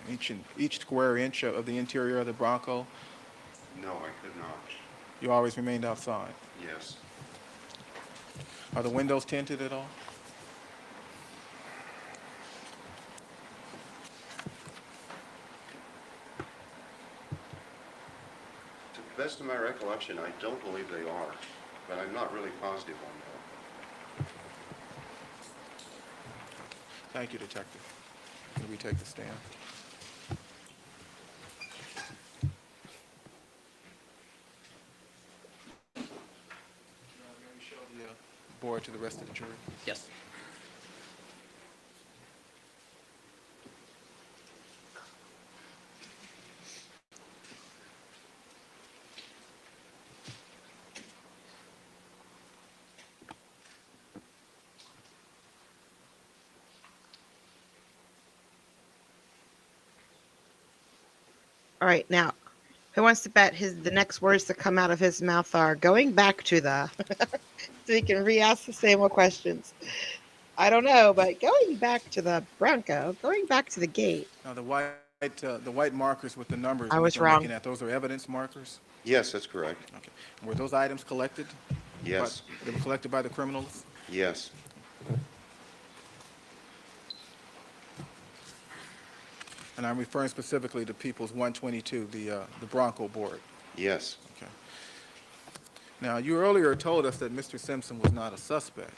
[SPEAKER 2] each square inch of the interior of the Bronco?
[SPEAKER 3] No, I could not.
[SPEAKER 2] You always remained outside.
[SPEAKER 3] Yes.
[SPEAKER 2] Are the windows tinted at all?
[SPEAKER 3] To the best of my recollection, I don't believe they are, but I'm not really positive on that.
[SPEAKER 2] Thank you, Detective. Can we take the stand? May we show the board to the rest of the jury?
[SPEAKER 4] Yes.
[SPEAKER 1] All right, now, who wants to bet the next words that come out of his mouth are going back to the, so he can re-ask the same old questions. I don't know, but going back to the Bronco, going back to the gate.
[SPEAKER 2] Now, the white markers with the numbers
[SPEAKER 1] I
[SPEAKER 2] we've
[SPEAKER 1] was
[SPEAKER 2] been
[SPEAKER 1] wrong.
[SPEAKER 2] looking at, those are evidence markers?
[SPEAKER 3] Yes, that's correct.
[SPEAKER 2] Okay. Were those items collected?
[SPEAKER 3] Yes.
[SPEAKER 2] They were collected by the criminals?
[SPEAKER 3] Yes.
[SPEAKER 2] And I'm referring specifically to People's 122, the Bronco board.
[SPEAKER 3] Yes.
[SPEAKER 2] Okay. Now, you earlier told us that Mr. Simpson was not a suspect.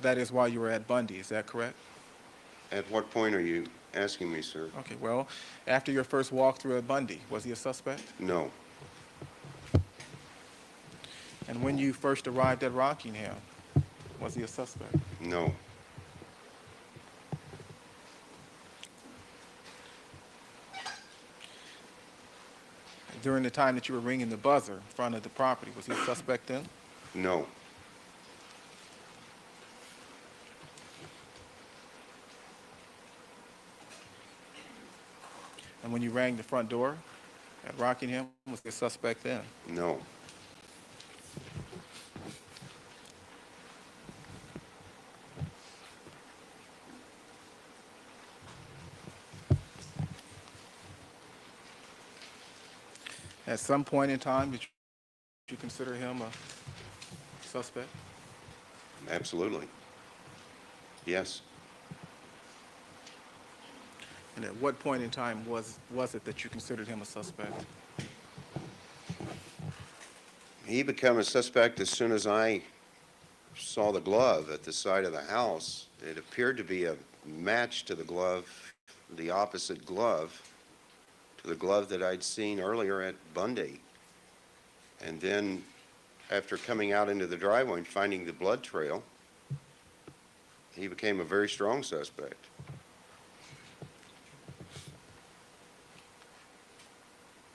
[SPEAKER 2] That is why you were at Bundy, is that correct?
[SPEAKER 3] At what point are you asking me, sir?
[SPEAKER 2] Okay, well, after your first walkthrough at Bundy, was he a suspect?
[SPEAKER 3] No.
[SPEAKER 2] And when you first arrived at Rockingham, was he a suspect?
[SPEAKER 3] No.
[SPEAKER 2] During the time that you were ringing the buzzer in front of the property, was he a suspect then?
[SPEAKER 3] No.
[SPEAKER 2] And when you rang the front door at Rockingham, was he a suspect then?
[SPEAKER 3] No.
[SPEAKER 2] At some point in time, did you consider him a suspect?
[SPEAKER 3] Absolutely. Yes.
[SPEAKER 2] And at what point in time was it that you considered him a suspect?
[SPEAKER 3] He became a suspect as soon as I saw the glove at the side of the house. It appeared to be a match to the glove, the opposite glove, to the glove that I'd seen earlier at Bundy. And then, after coming out into the driveway and finding the blood trail, he became a very strong suspect.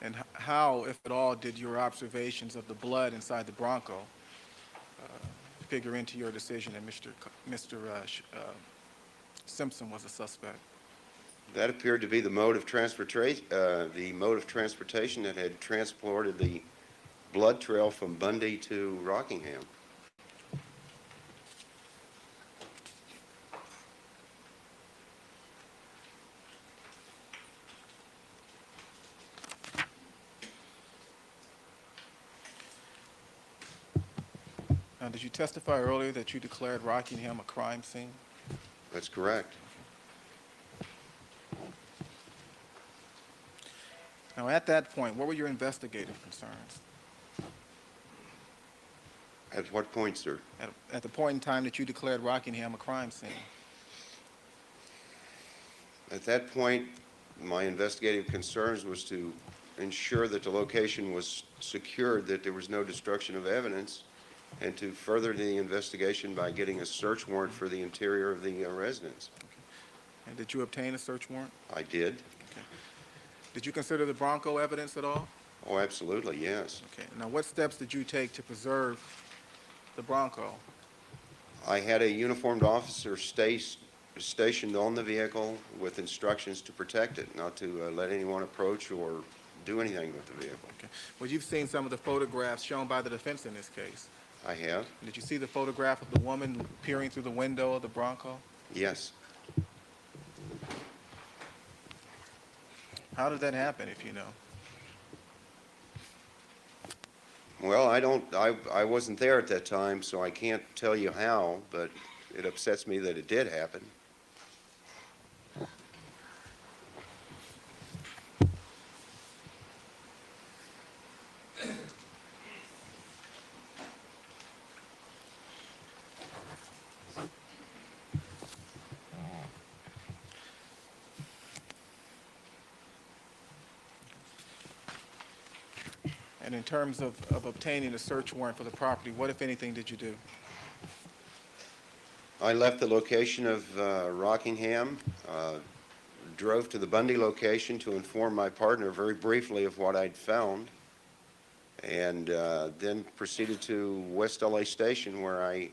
[SPEAKER 2] And how, if at all, did your observations of the blood inside the Bronco figure into your decision that Mr. Simpson was a suspect?
[SPEAKER 3] That appeared to be the mode of transportation that had transported the blood trail from Bundy to Rockingham.
[SPEAKER 2] Now, did you testify earlier that you declared Rockingham a crime scene?
[SPEAKER 3] That's correct.
[SPEAKER 2] Now, at that point, what were your investigative concerns?
[SPEAKER 3] At what point, sir?
[SPEAKER 2] At the point in time that you declared Rockingham a crime scene?
[SPEAKER 3] At that point, my investigative concerns was to ensure that the location was secured, that there was no destruction of evidence, and to further the investigation by getting a search warrant for the interior of the residence.
[SPEAKER 2] And did you obtain a search warrant?
[SPEAKER 3] I did.
[SPEAKER 2] Okay. Did you consider the Bronco evidence at all?
[SPEAKER 3] Oh, absolutely, yes.
[SPEAKER 2] Okay. Now, what steps did you take to preserve the Bronco?
[SPEAKER 3] I had a uniformed officer stationed on the vehicle with instructions to protect it, not to let anyone approach or do anything with the vehicle.
[SPEAKER 2] Okay. Well, you've seen some of the photographs shown by the defense in this case.
[SPEAKER 3] I have?
[SPEAKER 2] Did you see the photograph of the woman peering through the window of the Bronco?
[SPEAKER 3] Yes.
[SPEAKER 2] How did that happen, if you know?
[SPEAKER 3] Well, I wasn't there at that time, so I can't tell you how, but it upsets me that it did happen.
[SPEAKER 2] And in terms of obtaining a search warrant for the property, what, if anything, did you do?
[SPEAKER 3] I left the location of Rockingham, drove to the Bundy location to inform my partner very briefly of what I'd found, and then proceeded to West LA Station, where I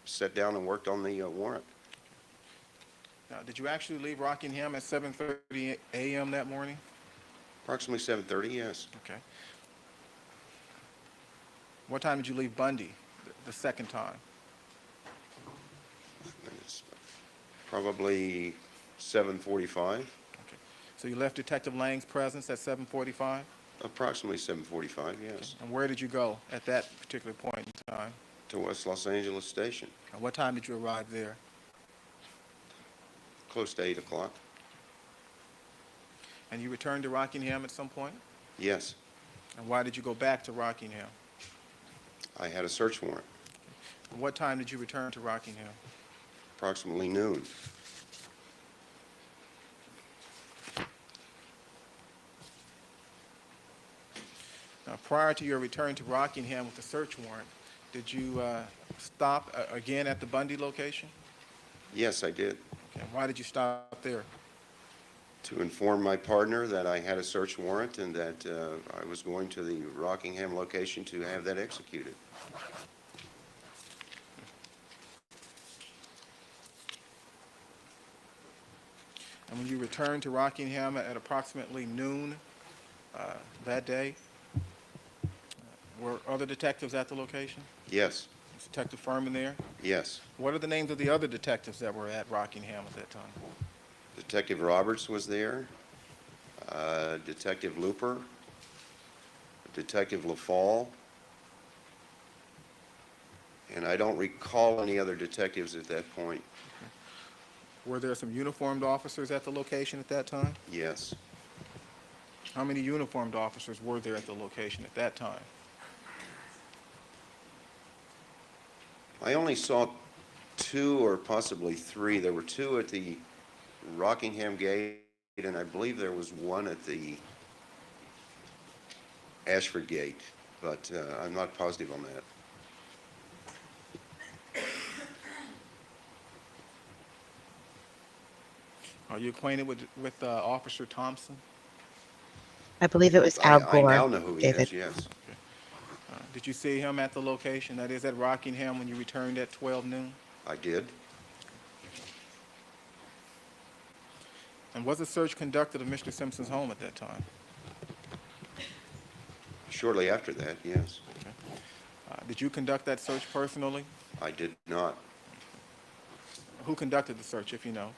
[SPEAKER 3] sat down and worked on the warrant.
[SPEAKER 2] Now, did you actually leave Rockingham at 7:30 a.m. that morning?
[SPEAKER 3] Approximately 7:30, yes.
[SPEAKER 2] Okay. What time did you leave Bundy the second time?
[SPEAKER 3] It's probably 7:45,
[SPEAKER 2] Okay. So you left Detective Lang's presence at 7:45?
[SPEAKER 3] approximately 7:45, yes,
[SPEAKER 2] And where did you go at that particular point in time?
[SPEAKER 3] to West Los Angeles Station,
[SPEAKER 2] And what time did you arrive there?
[SPEAKER 3] close to 8 o'clock.
[SPEAKER 2] And you returned to Rockingham at some point?
[SPEAKER 3] Yes,
[SPEAKER 2] And why did you go back to Rockingham?
[SPEAKER 3] I had a search warrant,
[SPEAKER 2] And what time did you return to Rockingham?
[SPEAKER 3] approximately noon.
[SPEAKER 2] Now, prior to your return to Rockingham with the search warrant, did you stop again at the Bundy location?
[SPEAKER 3] Yes, I did,
[SPEAKER 2] Okay. And why did you stop there?
[SPEAKER 3] to inform my partner that I had a search warrant and that I was going to the Rockingham location to have that executed.
[SPEAKER 2] And when you returned to Rockingham at approximately noon that day, were other detectives at the location?
[SPEAKER 3] Yes,
[SPEAKER 2] Was Detective Furman there?
[SPEAKER 3] yes.
[SPEAKER 2] What are the names of the other detectives that were at Rockingham at that time?
[SPEAKER 3] Detective Roberts was there, Detective Looper, Detective LaFall, and I don't recall any other detectives at that point.
[SPEAKER 2] Were there some uniformed officers at the location at that time?
[SPEAKER 3] Yes,
[SPEAKER 2] How many uniformed officers were there at the location at that time?
[SPEAKER 3] I only saw 2 or possibly 3. There were 2 at the Rockingham gate, and I believe there was 1 at the Ashford gate, but I'm not positive on that.
[SPEAKER 2] Are you acquainted with Officer Thompson?
[SPEAKER 1] I believe it was Al
[SPEAKER 3] I now
[SPEAKER 1] Gore,
[SPEAKER 3] know who he
[SPEAKER 1] David.
[SPEAKER 3] is, yes.
[SPEAKER 2] Did you see him at the location, that is at Rockingham, when you returned at 12 noon?
[SPEAKER 3] I did.
[SPEAKER 2] And was a search conducted of Mr. Simpson's home at that time?
[SPEAKER 3] Shortly after that, yes.
[SPEAKER 2] Did you conduct that search personally?
[SPEAKER 3] I did not.
[SPEAKER 2] Who conducted the search, if you know?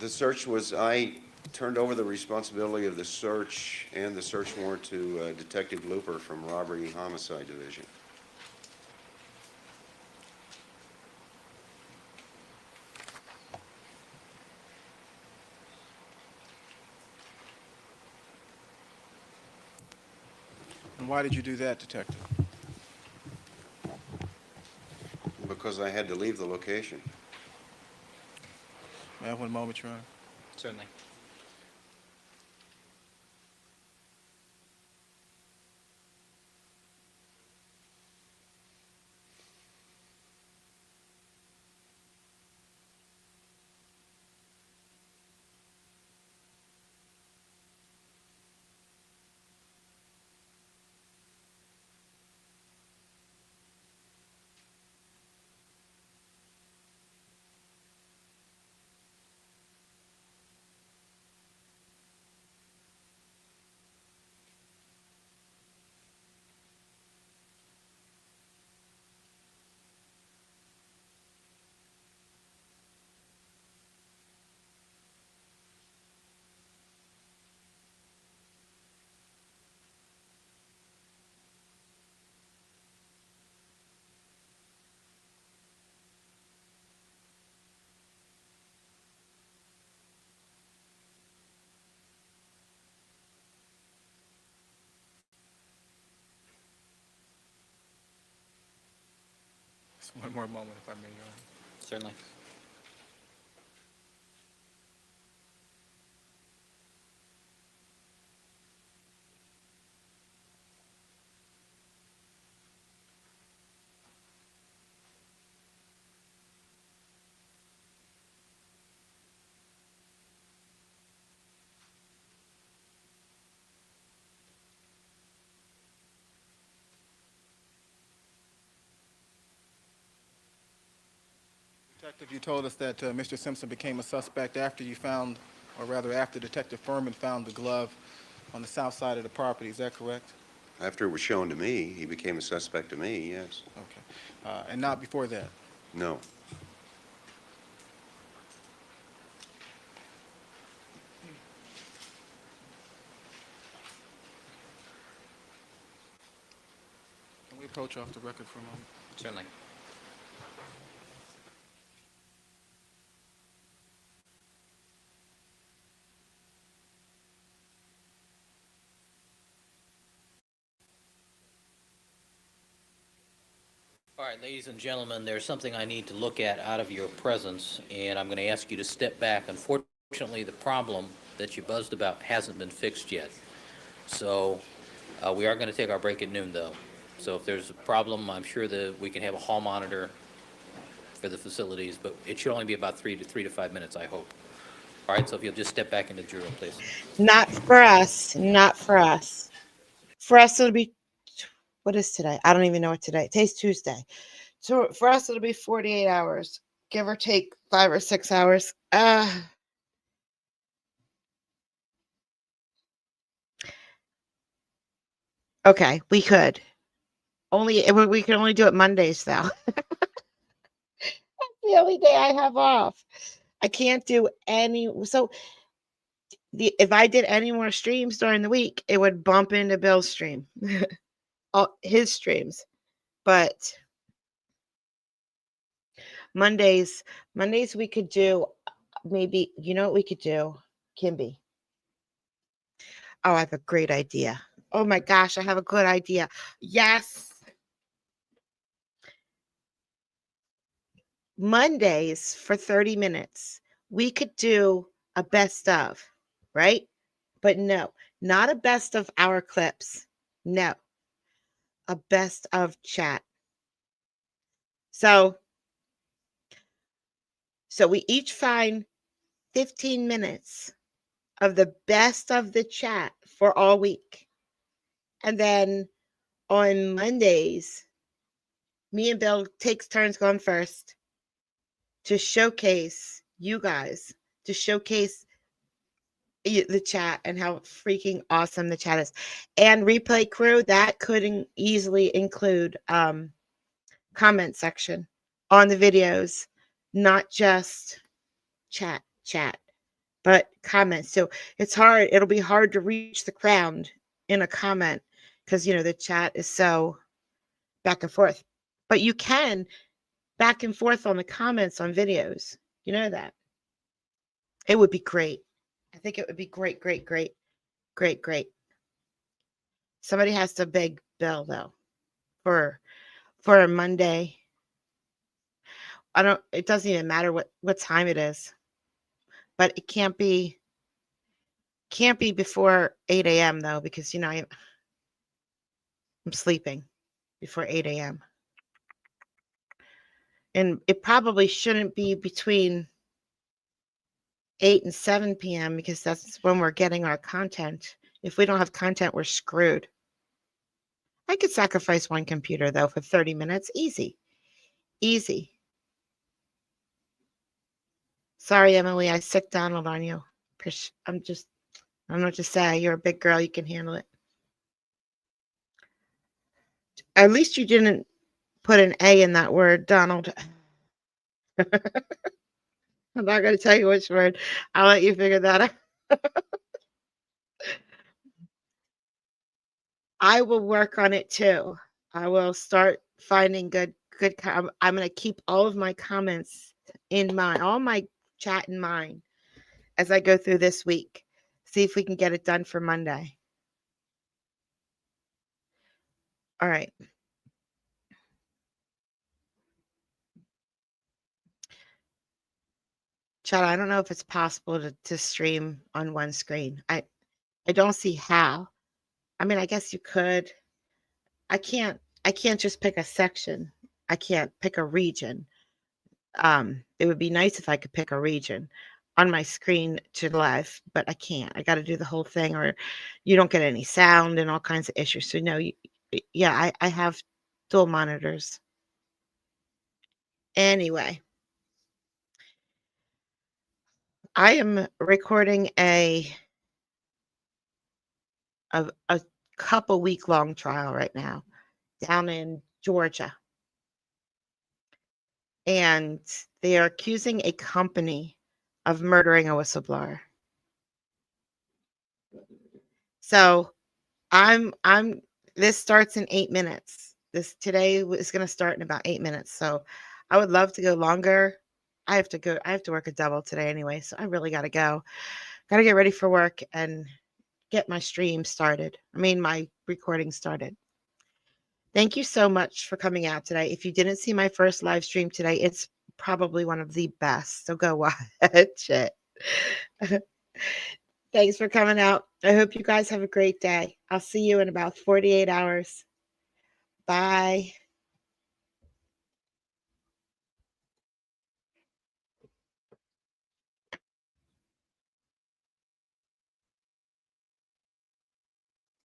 [SPEAKER 3] The search was, I turned over the responsibility of the search and the search warrant to Detective Looper from Robbery Homicide Division.
[SPEAKER 2] And why did you do that, Detective?
[SPEAKER 3] Because I had to leave the location.
[SPEAKER 2] May I have one moment, Your Honor?
[SPEAKER 4] Certainly.
[SPEAKER 2] Just one more moment, if I may, Your Honor.
[SPEAKER 4] Certainly.
[SPEAKER 2] Detective, you told us that Mr. Simpson became a suspect after you found, or rather after Detective Furman found the glove on the south side of the property. Is that correct?
[SPEAKER 3] After it was shown to me, he became a suspect to me, yes.
[SPEAKER 2] Okay. And not before that?
[SPEAKER 3] No.
[SPEAKER 2] Can we approach off the record for a moment?
[SPEAKER 4] Certainly. All right, ladies and gentlemen, there's something I need to look at out of your presence, and I'm going to ask you to step back. Unfortunately, the problem that you buzzed about hasn't been fixed yet. So we are going to take our break at noon, though. So if there's a problem, I'm sure that we can have a hall monitor for the facilities, but it should only be about 3 to 5 minutes, I hope. All right, so if you'll just step back into the jury room, please.
[SPEAKER 1] Not for us. Not for us. For us, it'll be, what is today? I don't even know what today. Today's Tuesday. So for us, it'll be 48 hours, give or take 5 or 6 hours. Okay, we could. We can only do it Mondays, though. The only day I have off. I can't do any. So if I did any more streams during the week, it would bump into Bill's stream, all his streams. But Mondays we could do maybe. You know what we could do, Kimby? Oh, I have a great idea. Oh my gosh, I have a good idea. Yes. Mondays for 30 minutes. We could do a best of, right? But no, not a best of our clips. No, a best of chat. So we each find 15 minutes of the best of the chat for all week. And then on Mondays, me and Bill takes turns going first to showcase you guys, to showcase the chat and how freaking awesome the chat is. And replay crew, that could easily include comment section on the videos, not just chat, but comments. So it'll be hard to reach the ground in a comment because the chat is so back and forth. But you can back and forth on the comments on videos. You know that. It would be great. I think it would be great. Somebody has to beg Bill though for a Monday. It doesn't even matter what time it is. But it can't be before 8 a.m. though, because I'm sleeping before 8 a.m. And it probably shouldn't be between 8 and 7 p.m. because that's when we're getting our content. If we don't have content, we're screwed. I could sacrifice one computer though for 30 minutes. Easy. Sorry, Emily, I sick Donald on you. I don't know what to say. You're a big girl. You can handle it. At least you didn't put an A in that word, Donald. I'm not going to tell you which word. I'll let you figure that out. I will work on it too. I will start finding good. I'm going to keep all of my comments in mind, all my chat in mind as I go through this week. See if we can get it done for Monday. All right. Chad, I don't know if it's possible to stream on one screen. I don't see how. I mean, I guess you could. I can't just pick a section. I can't pick a region. It would be nice if I could pick a region on my screen to live, but I can't. I got to do the whole thing, or you don't get any sound and all kinds of issues. So no, yeah, I have dual monitors. Anyway, I am recording a couple week long trial right now down in Georgia, and they are accusing a company of murdering a whistleblower. So I'm this starts in 8 minutes. This today is going to start in about 8 minutes. So I would love to go longer. I have to work a double today anyway, so I really got to go. Got to get ready for work and get my stream started. I mean, my recording started. Thank you so much for coming out today. If you didn't see my first live stream today, it's probably one of the best. So go watch it. Thanks for coming out. I hope you guys have a great day. I'll see you in about 48 hours. Bye.